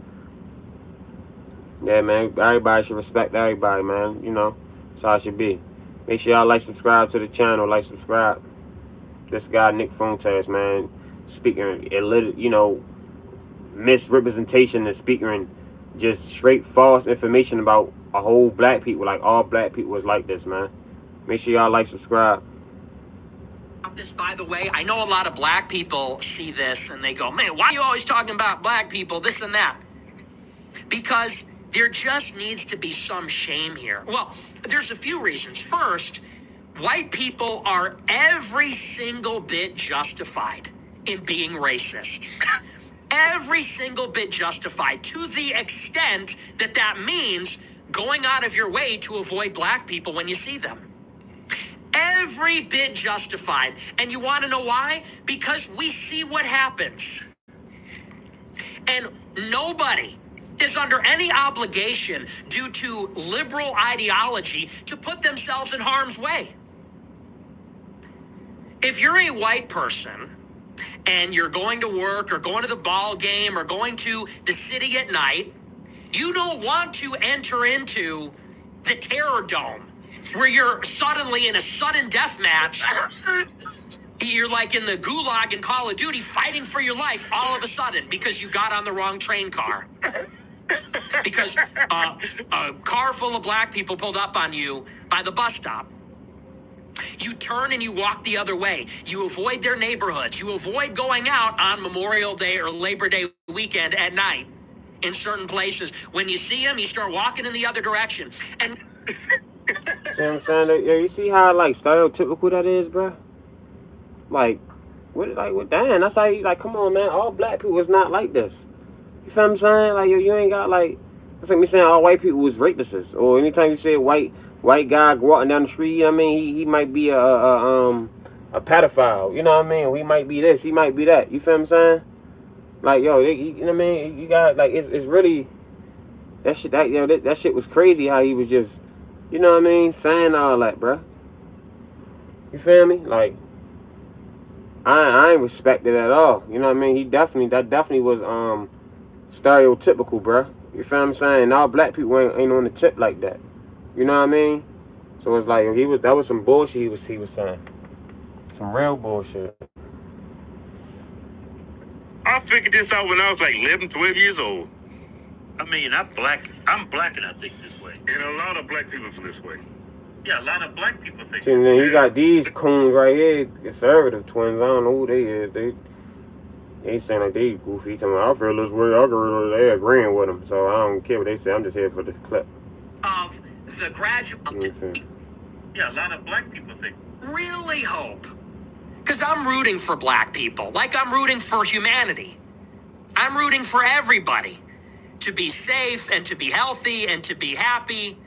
Yeah, man, everybody should respect everybody, man. You know, that's how it should be. Make sure y'all like, subscribe to the channel, like, subscribe. This guy, Nick Fuentes, man, speaking, misrepresentation and speaking just straight false information about a whole black people, like all black people was like this, man. Make sure y'all like, subscribe. This, by the way, I know a lot of black people see this and they go, man, why are you always talking about black people, this and that? Because there just needs to be some shame here. Well, there's a few reasons. First, white people are every single bit justified in being racist. Every single bit justified, to the extent that that means going out of your way to avoid black people when you see them. Every bit justified. And you want to know why? Because we see what happens. And nobody is under any obligation due to liberal ideology to put themselves in harm's way. If you're a white person and you're going to work or going to the ball game or going to the city at night, you don't want to enter into the terror dome where you're suddenly in a sudden death match. You're like in the gulag in Call of Duty fighting for your life all of a sudden because you got on the wrong train car. Because a car full of black people pulled up on you by the bus stop. You turn and you walk the other way. You avoid their neighborhoods. You avoid going out on Memorial Day or Labor Day weekend at night in certain places. When you see them, you start walking in the other direction. And you know what I'm saying? Yeah, you see how like stereotypical that is, bro? Like, damn, that's how you, like, come on, man, all black people is not like this. You feel what I'm saying? Like, you ain't got, like, that's like me saying all white people was rapists. Or anytime you say a white guy walking down the street, I mean, he might be a pedophile, you know what I mean? He might be this, he might be that. You feel what I'm saying? Like, yo, you know what I mean? You got, like, it's really, that shit was crazy how he was just, you know what I mean, saying all that, bruh. You feel me? Like, I ain't respect it at all. You know what I mean? That definitely was stereotypical, bruh. You feel what I'm saying? All black people ain't on the tip like that. You know what I mean? So it's like that was some bullshit he was saying. Some real bullshit. I figured this out when I was like 11, 12 years old. I mean, I'm black and I think this way. And a lot of black people feel this way. Yeah, a lot of black people think. See, and then you got these coons right here, conservative twins. I don't know who they is. They saying like they goofy. Talking about, I feel this way. They agreeing with them. So I don't care what they say. I'm just here for this clip. Of the graduate. Yeah, a lot of black people think. Really hope. Because I'm rooting for black people. Like I'm rooting for humanity. I'm rooting for everybody to be safe and to be healthy and to be happy.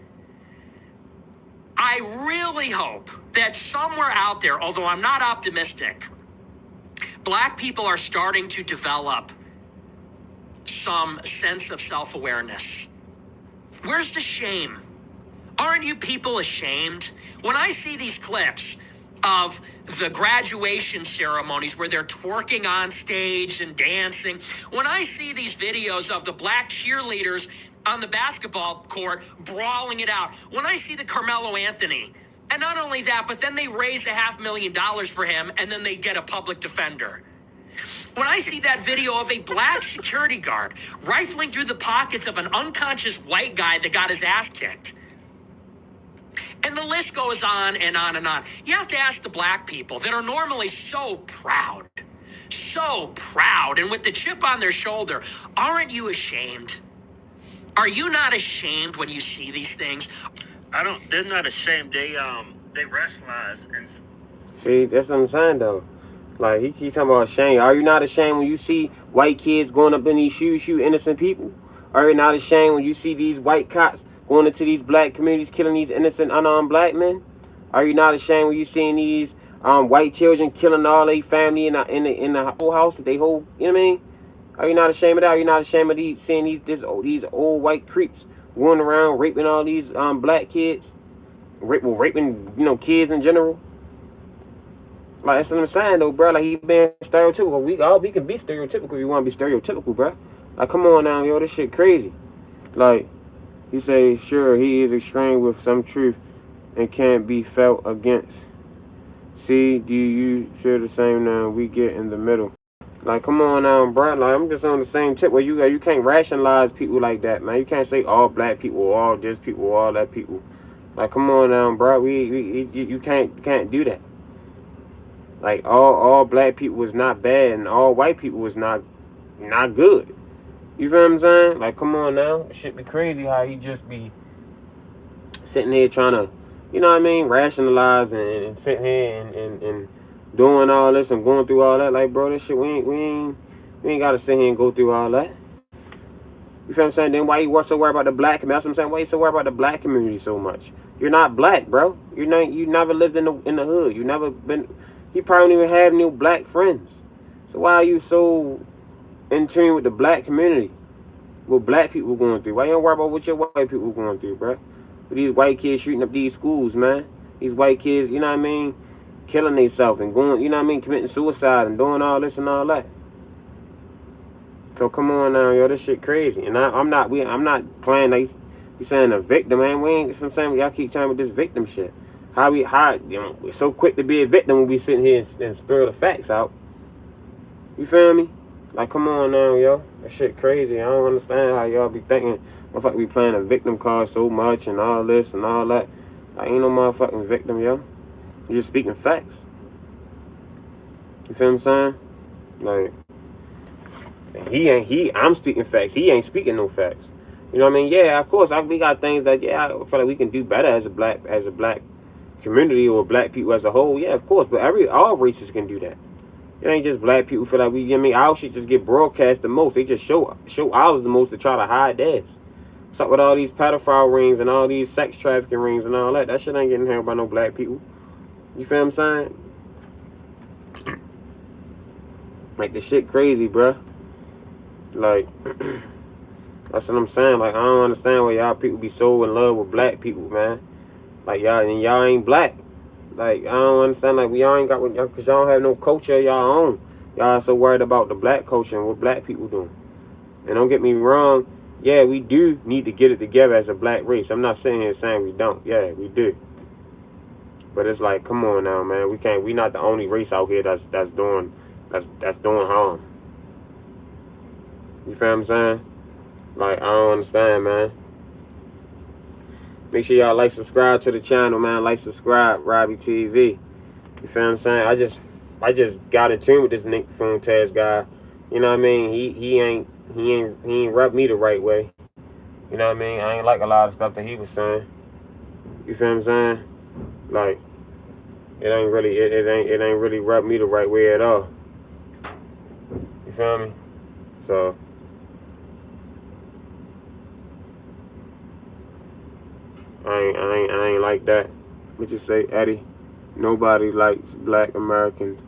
I really hope that somewhere out there, although I'm not optimistic, black people are starting to develop some sense of self-awareness. Where's the shame? Aren't you people ashamed? When I see these clips of the graduation ceremonies where they're twerking on stage and dancing, when I see these videos of the black cheerleaders on the basketball court brawling it out, when I see the Carmelo Anthony, and not only that, but then they raise $500,000 for him and then they get a public defender. When I see that video of a black security guard rifling through the pockets of an unconscious white guy that got his ass kicked, and the list goes on and on and on. You have to ask the black people that are normally so proud, so proud and with the chip on their shoulder. Aren't you ashamed? Are you not ashamed when you see these things? They're not ashamed. They rationalize and. See, that's what I'm saying though. Like he keeps talking about shame. Are you not ashamed when you see white kids going up in these shoes, shoot innocent people? Are you not ashamed when you see these white cops going into these black communities, killing these innocent, unarmed black men? Are you not ashamed when you seeing these white children killing all their family in the whole house, they whole, you know what I mean? Are you not ashamed of that? Are you not ashamed of seeing these old white creeps going around raping all these black kids, raping kids in general? Like, that's what I'm saying, though, bro. Like, he been stereotypical. We can be stereotypical if you want to be stereotypical, bro. Like, come on now, yo, this shit crazy. Like, he say, sure, he is extreme with some truth and can't be felt against. See, do you feel the same now? We get in the middle. Like, come on now, bro. Like, I'm just on the same tip where you can't rationalize people like that, man. You can't say all black people, all this people, all that people. Like, come on now, bro. You can't do that. Like, all black people was not bad, and all white people was not good. You feel what I'm saying? Like, come on now. It should be crazy how he just be sitting here trying to, you know what I mean, rationalize and sit here and doing all this and going through all that. Like, bro, this shit, we ain't got to sit here and go through all that. You feel what I'm saying? Then why you so worried about the black community? That's what I'm saying. Why you so worried about the black community so much? You're not black, bro. You never lived in the hood. You never been. You probably don't even have no black friends. So why are you so in tune with the black community? What black people going through? Why you don't worry about what your white people going through, bro? With these white kids shooting up these schools, man. These white kids, you know what I mean, killing themselves and going, you know what I mean, committing suicide and doing all this and all that. So come on now, yo, this shit crazy. And I'm not playing like you saying a victim, man. We ain't. That's what I'm saying. Y'all keep talking about this victim shit. We're so quick to be a victim when we sitting here and spill the facts out. You feel me? Like, come on now, yo. That shit crazy. I don't understand how y'all be thinking motherfucker be playing a victim card so much and all this and all that. I ain't no motherfucking victim, yo. You're just speaking facts. You feel what I'm saying? Like, I'm speaking facts. He ain't speaking no facts. You know what I mean? Yeah, of course, we got things that, I feel like we can do better as a black community or black people as a whole. Yeah, of course, but all races can do that. It ain't just black people feel like our shit just get broadcast the most. They just show ours the most to try to hide theirs. What's up with all these pedophile rings and all these sex trafficking rings and all that? That shit ain't getting handled by no black people. You feel what I'm saying? Like, the shit crazy, bruh. Like, that's what I'm saying. Like, I don't understand why y'all people be so in love with black people, man. Like, y'all ain't black. Like, I don't understand. Like, y'all ain't got, because y'all don't have no culture of y'all own. Y'all so worried about the black culture and what black people doing. And don't get me wrong, yeah, we do need to get it together as a black race. I'm not sitting here saying we don't. Yeah, we do. But it's like, come on now, man. We not the only race out here that's doing harm. You feel what I'm saying? Like, I don't understand, man. Make sure y'all like, subscribe to the channel, man. Like, subscribe, Robbie TV. You feel what I'm saying? I just got in tune with this Nick Fuentes guy. You know what I mean? He ain't rubbed me the right way. You know what I mean? I ain't like a lot of stuff that he was saying. You feel what I'm saying? Like, it ain't really rubbed me the right way at all. You feel me? So I ain't like that. What you say, Eddie? Nobody likes black Americans.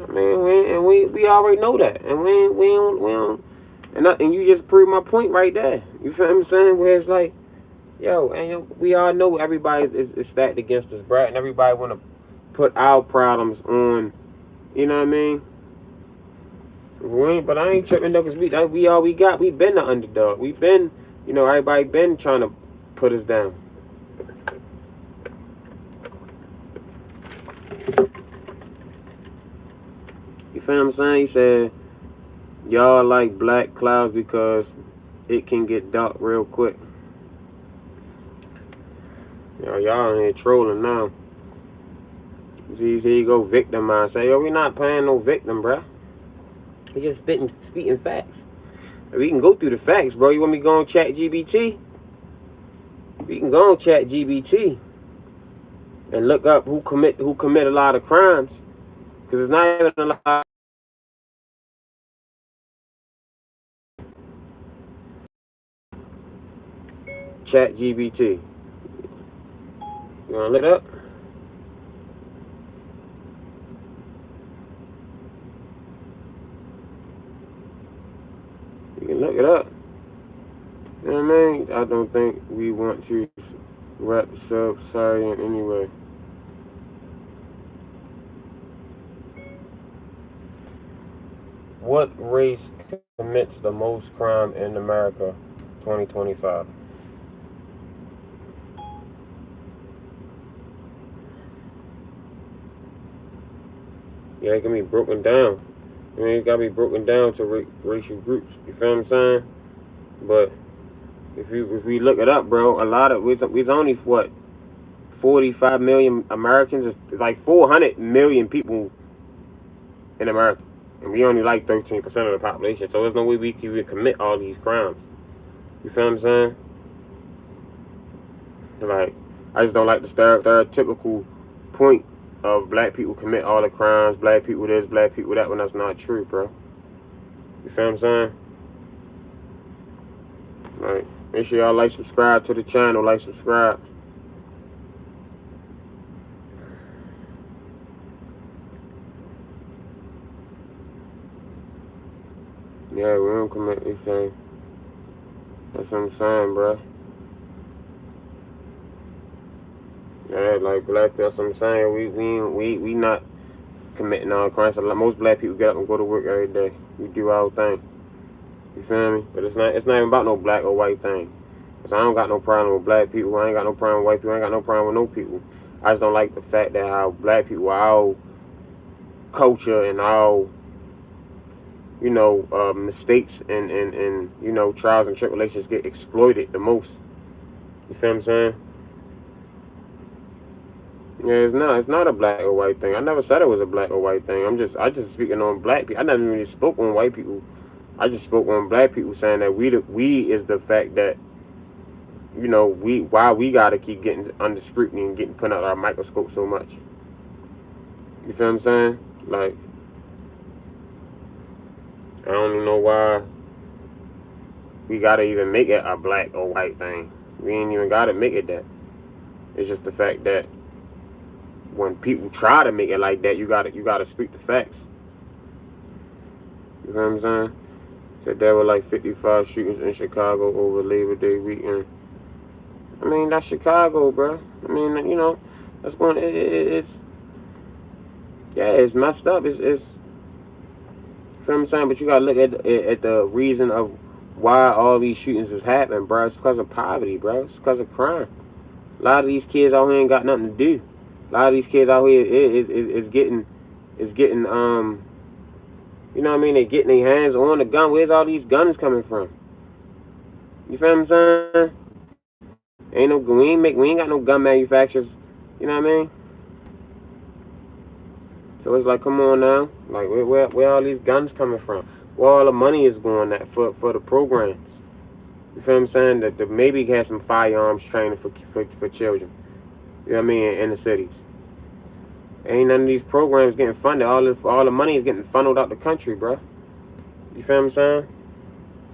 I mean, we already know that, and we don't. And you just proved my point right there. You feel what I'm saying? Where it's like, we all know everybody is stacked against us, bro, and everybody want to put our problems on. You know what I mean? But I ain't tripping though, because we all we got. We been the underdog. We been, everybody been trying to put us down. You feel what I'm saying? He said, y'all like black clouds because it can get dark real quick. Y'all in here trolling now. See, here you go, victim mind. Say, yo, we not playing no victim, bruh. We just spitting facts. We can go through the facts, bro. You want me to go on ChatGPT? We can go on ChatGPT and look up who commit a lot of crimes, because it's not even a lot. ChatGPT. You wanna look it up? You can look it up. You know what I mean? I don't think we want to rap sub-Saharan anyway. What race commits the most crime in America 2025? Yeah, it can be broken down. I mean, it got to be broken down to racial groups. You feel what I'm saying? But if we look it up, bro, a lot of we's only what 45 million Americans. It's like 400 million people in America, and we only like 13% of the population. So there's no way we can even commit all these crimes. You feel what I'm saying? Like, I just don't like the stereotypical point of black people commit all the crimes, black people this, black people that, when that's not true, bro. You feel what I'm saying? Like, make sure y'all like, subscribe to the channel, like, subscribe. Yeah, we don't commit anything. That's what I'm saying, bro. Yeah, like black people, that's what I'm saying. We not committing all crimes. Most black people get up and go to work every day. We do our thing. You feel me? But it's not even about no black or white thing. Cause I don't got no problem with black people. I ain't got no problem with white people. I ain't got no problem with no people. I just don't like the fact that how black people, our culture and our, you know, mistakes and you know, trials and tribulations get exploited the most. You feel what I'm saying? Yeah, it's not a black or white thing. I never said it was a black or white thing. I just speaking on black people. I never really spoke on white people. I just spoke on black people, saying that we is the fact that, you know, why we gotta keep getting under scrutiny and getting put under our microscope so much. You feel what I'm saying? Like, I don't even know why we gotta even make it a black or white thing. We ain't even gotta make it that. It's just the fact that when people try to make it like that, you gotta speak the facts. You know what I'm saying? Said there were like 55 shootings in Chicago over Labor Day weekend. I mean, that's Chicago, bro. I mean, you know, that's going. It's messed up. It's you know what I'm saying? But you gotta look at the reason of why all these shootings is happening, bro. It's because of poverty, bro. It's because of crime. A lot of these kids out here ain't got nothing to do. A lot of these kids out here is getting you know what I mean? They getting their hands on the gun. Where's all these guns coming from? You feel what I'm saying? We ain't got no gun manufacturers. You know what I mean? So it's like, come on now. Like, where all these guns coming from? Where all the money is going at for the programs? You feel what I'm saying? That maybe have some firearms training for children. You know what I mean? In the cities. Ain't none of these programs getting funded. All the money is getting funneled out the country, bro. You feel what I'm saying?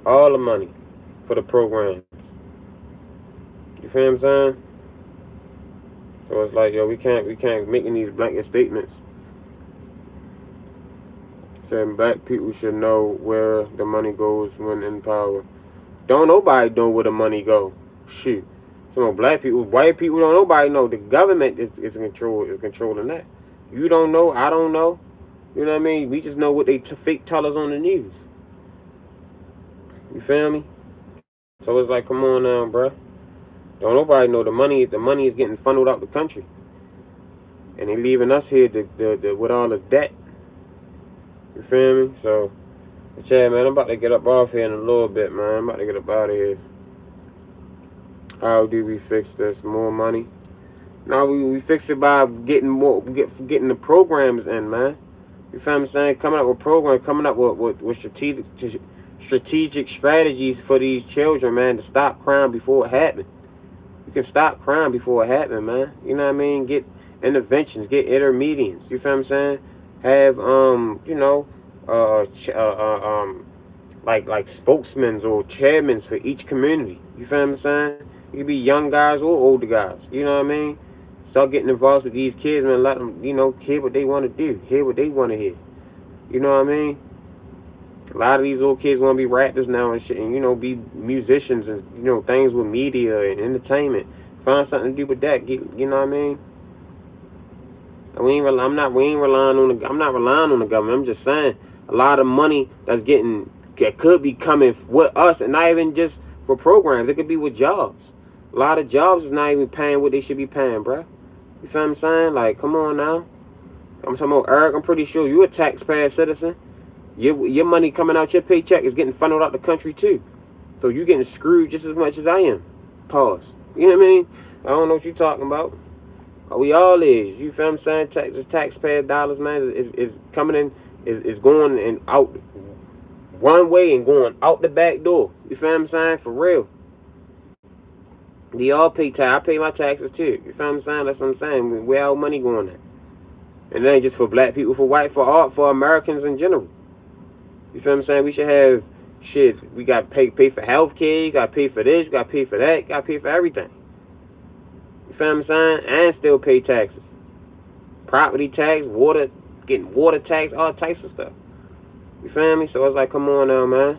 All the money for the programs. You feel what I'm saying? So it's like, yo, we can't making these blanket statements saying black people should know where the money goes when in power. Don't nobody know where the money go. Shoot. Some black people, white people, don't nobody know. The government is controlling that. You don't know, I don't know. You know what I mean? We just know what they fake tell us on the news. You feel me? So it's like, come on now, bruh. Don't nobody know the money is getting funneled out the country. And they leaving us here with all the debt. You feel me? So, yeah, man, I'm about to get up off here in a little bit, man. I'm about to get up out of here. How do we fix this? More money? No, we fix it by getting the programs in, man. You feel what I'm saying? Coming up with programs, coming up with strategic strategies for these children, man, to stop crime before it happens. You can stop crime before it happens, man. You know what I mean? Get interventions, get intermediates. You feel what I'm saying? Have like spokesmen or chairmen for each community. You feel what I'm saying? You can be young guys or older guys. You know what I mean? Start getting involved with these kids, man. Let them, hear what they want to do, hear what they want to hear. You know what I mean? A lot of these little kids want to be rappers now and shit, and be musicians and things with media and entertainment. Find something to do with that. You know what I mean? I'm not relying on the government. I'm just saying a lot of money that could be coming with us, and not even just for programs. It could be with jobs. A lot of jobs is not even paying what they should be paying, bruh. You feel what I'm saying? Like, come on now. I'm talking about Eric. I'm pretty sure you're a taxpayer citizen. Your money coming out your paycheck is getting funneled out the country too. So you're getting screwed just as much as I am. Pause. You know what I mean? I don't know what you're talking about. We all is. You feel what I'm saying? Taxpayer dollars, man, is coming in, is going and out one way and going out the back door. You feel what I'm saying? For real. We all pay tax. I pay my taxes too. You feel what I'm saying? That's what I'm saying. Where our money going at? And it ain't just for black people, for white, for Americans in general. You feel what I'm saying? We should have shit. We got to pay for health care. You got to pay for this. You got to pay for that. You got to pay for everything. You feel what I'm saying? And still pay taxes. Property tax, getting water tax, all types of stuff. You feel me? So it's like, come on now, man.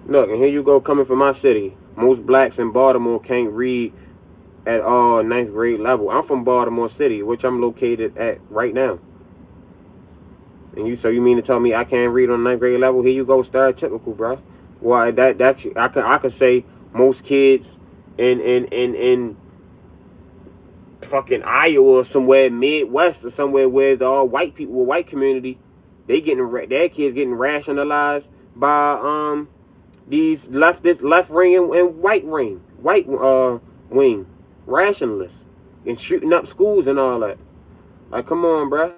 Look, and here you go coming from my city. Most blacks in Baltimore can't read at all 9th grade level. I'm from Baltimore City, which I'm located at right now. And you mean to tell me I can't read on 9th grade level? Here you go, stereotypical, bro. Why I could say most kids in fucking Iowa or somewhere Midwest or somewhere where it's all white people, white community, their kids getting rationalized by these left wing and white wing rationalists and shooting up schools and all that. Like, come on, bruh.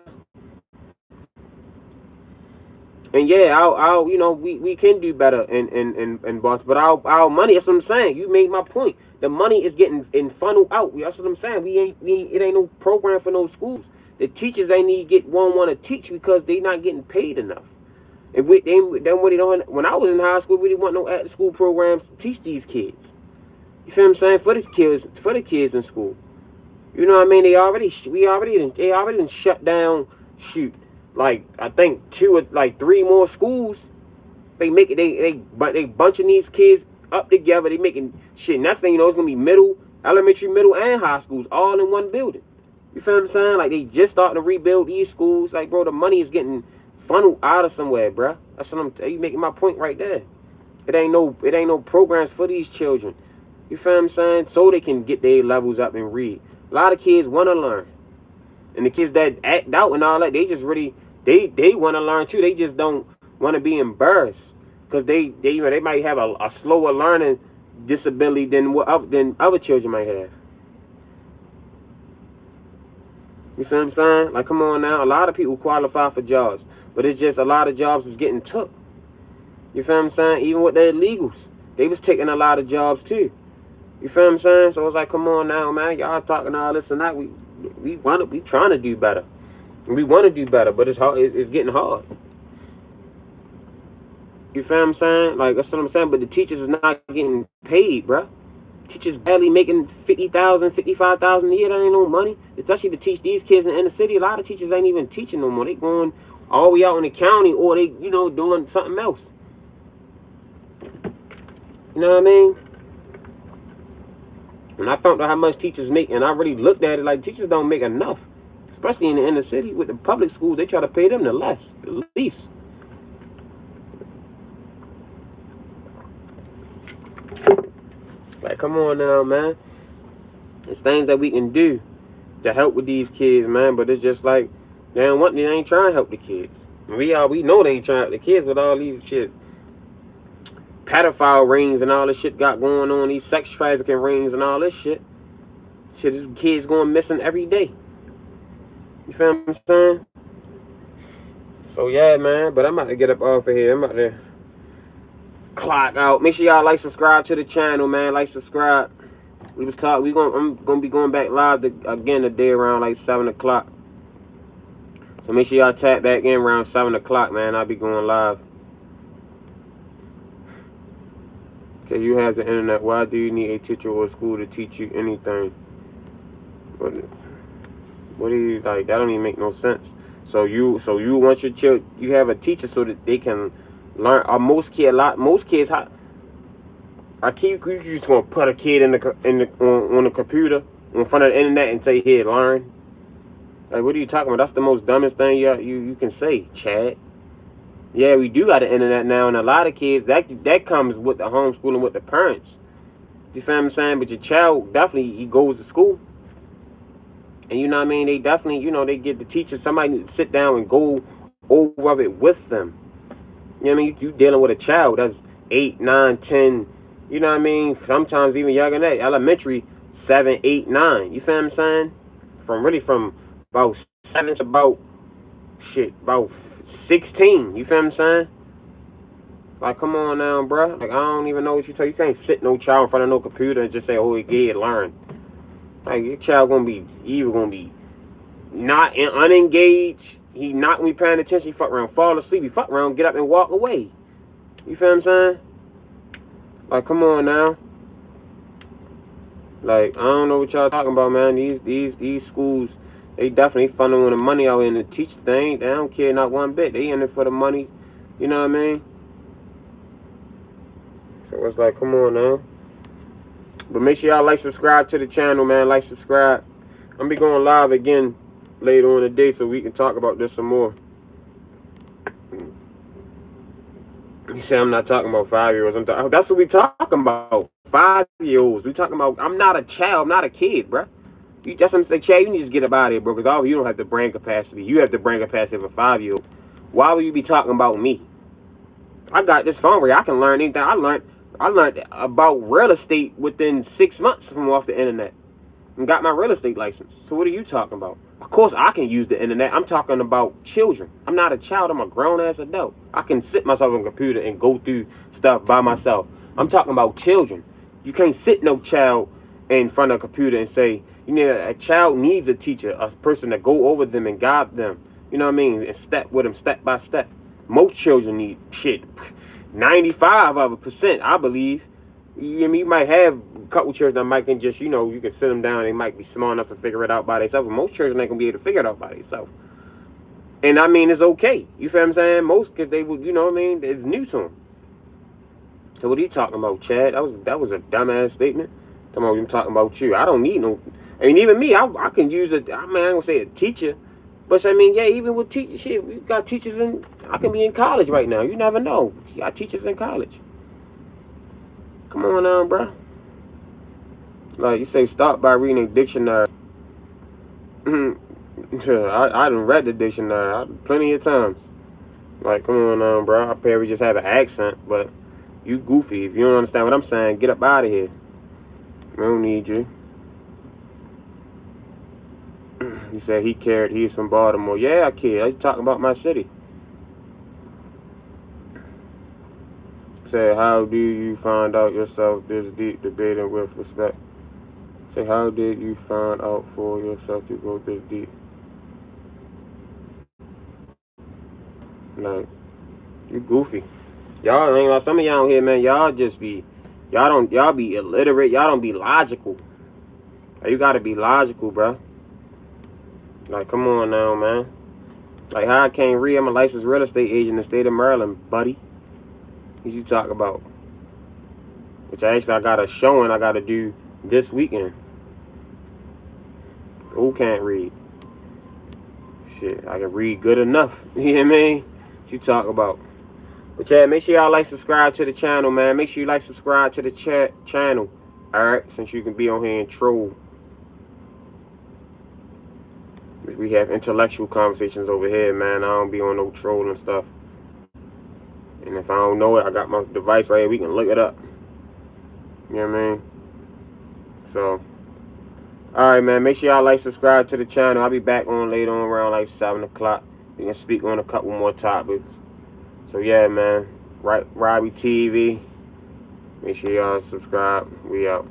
And yeah, we can do better in Boston, but our money. That's what I'm saying. You made my point. The money is getting funneled out. That's what I'm saying. It ain't no program for no schools. The teachers want to teach because they not getting paid enough. And when I was in high school, we didn't want no after school programs to teach these kids. You feel what I'm saying? For the kids in school. You know what I mean? They already done shut down. Shoot, like I think 3 more schools. They bunching these kids up together. They making shit. Next thing you know, it's gonna be elementary, middle, and high schools all in one building. You feel what I'm saying? Like they just starting to rebuild these schools. Like, bro, the money is getting funneled out of somewhere, bro. That's what you making my point right there. It ain't no programs for these children. You feel what I'm saying? So they can get their levels up and read. A lot of kids want to learn, and the kids that act out and all that, they just really they want to learn too. They just don't want to be embarrassed because they might have a slower learning disability than other children might have. You see what I'm saying? Like, come on now. A lot of people qualify for jobs, but it's just a lot of jobs is getting took. You feel what I'm saying? Even with the illegals, they was taking a lot of jobs too. You feel what I'm saying? So it's like, come on now, man. Y'all talking all this and that. We trying to do better. We want to do better, but it's hard. It's getting hard. You feel what I'm saying? Like, that's what I'm saying. But the teachers is not getting paid, bruh. Teachers barely making $50,000, $55,000 a year. That ain't no money, especially to teach these kids in the inner city. A lot of teachers ain't even teaching no more. They going all the way out in the county, or they, doing something else. You know what I mean? And I found out how much teachers make, and I really looked at it like teachers don't make enough, especially in the inner city. With the public schools, they try to pay them the least. Like, come on now, man. There's things that we can do to help with these kids, man. But it's just like they ain't trying to help the kids. We know they ain't trying to help the kids with all these shit. pedophile rings and all this shit got going on, these sex trafficking rings and all this shit. Shit, these kids going missing every day. You feel what I'm saying? So yeah, man, but I'm about to get up off of here. I'm about to clock out. Make sure y'all like, subscribe to the channel, man. Like, subscribe. I'm gonna be going back live again today around like 7 o'clock. So make sure y'all tap back in around 7 o'clock, man. I'll be going live. Okay, you have the internet. Why do you need a teacher or a school to teach you anything? What do you like? That don't even make no sense. So you want your child, you have a teacher so that they can learn. Most kids, you just gonna put a kid on the computer in front of the internet and say, "Here, learn." Like, what are you talking about? That's the most dumbest thing you can say, Chad. Yeah, we do got the internet now, and a lot of kids that comes with the homeschooling with the parents. You feel what I'm saying? But your child definitely, he goes to school. And you know what I mean? They definitely, they get the teacher, somebody need to sit down and go over it with them. You know what I mean? You dealing with a child that's 8, 9, 10, you know what I mean? Sometimes even younger than that, elementary, 7, 8, 9. You feel what I'm saying? From about 7 to about 16. You feel what I'm saying? Like, come on now, bro. Like, I don't even know what you tell. You can't sit no child in front of no computer and just say, "Oh, kid, learn." Like, your child gonna be not unengaged. He not gonna be paying attention. He fuck around, fall asleep. He fuck around, get up and walk away. You feel what I'm saying? Like, come on now. Like, I don't know what y'all talking about, man. These schools, they definitely funneling the money out in the teacher thing. They don't care not one bit. They in it for the money. You know what I mean? So it's like, come on now. But make sure y'all like, subscribe to the channel, man. Like, subscribe. I'm gonna be going live again later on today so we can talk about this some more. You say I'm not talking about 5-year-olds. That's what we talking about. 5-year-olds. We talking about. I'm not a child. I'm not a kid, bro. That's what I'm saying, Chad. You need to get up out of here, bro. Because you don't have the brain capacity. You have the brain capacity of a 5-year-old. Why would you be talking about me? I got this phone where I can learn anything. I learned about real estate within 6 months from off the internet and got my real estate license. So what are you talking about? Of course I can use the internet. I'm talking about children. I'm not a child. I'm a grown-ass adult. I can sit myself on a computer and go through stuff by myself. I'm talking about children. You can't sit no child in front of a computer and say, a child needs a teacher, a person to go over them and guide them. You know what I mean? And step with them step by step. Most children need 95%, I believe. You might have a couple children that might can just, you can sit them down. They might be smart enough to figure it out by themselves. But most children ain't gonna be able to figure it out by themselves. And I mean, it's okay. You feel what I'm saying? Most kids, they would, it's new to them. So what are you talking about, Chad? That was a dumbass statement. I'm talking about you. I don't need no. I mean, even me, I can use I ain't gonna say a teacher. But I mean, yeah, even with teachers, shit, we got teachers I can be in college right now. You never know. You got teachers in college. Come on now, bro. Like you say, start by reading a dictionary. I done read the dictionary plenty of times. Like, come on now, bro. I probably just have an accent, but you goofy. If you don't understand what I'm saying, get up out of here. I don't need you. He said he cared. He's from Baltimore. Yeah, I care. I'm talking about my city. Said, how do you find out yourself this deep, debating with respect? Say, how did you find out for yourself to go this deep? Like, you goofy. Y'all ain't like some of y'all here, man. Y'all be illiterate. Y'all don't be logical. Like, you gotta be logical, bro. Like, come on now, man. Like, how I can't read? I'm a licensed real estate agent in the state of Maryland, buddy. What you talk about? Which actually I got a showing I got to do this weekend. Who can't read? Shit, I can read good enough. You know what I mean? What you talk about? But yeah, make sure y'all like, subscribe to the channel, man. Make sure you like, subscribe to the channel. Alright, since you can be on here and troll. We have intellectual conversations over here, man. I don't be on no trolling stuff. And And if I don't know it, I got my device right here. We can look it up. You know what I mean? So, alright, man. Make sure y'all subscribe to the channel. I'll be back on later on around like 7 o'clock. We can speak on a couple more topics. So, yeah, man. Robbie TV. Make sure y'all subscribe. We out.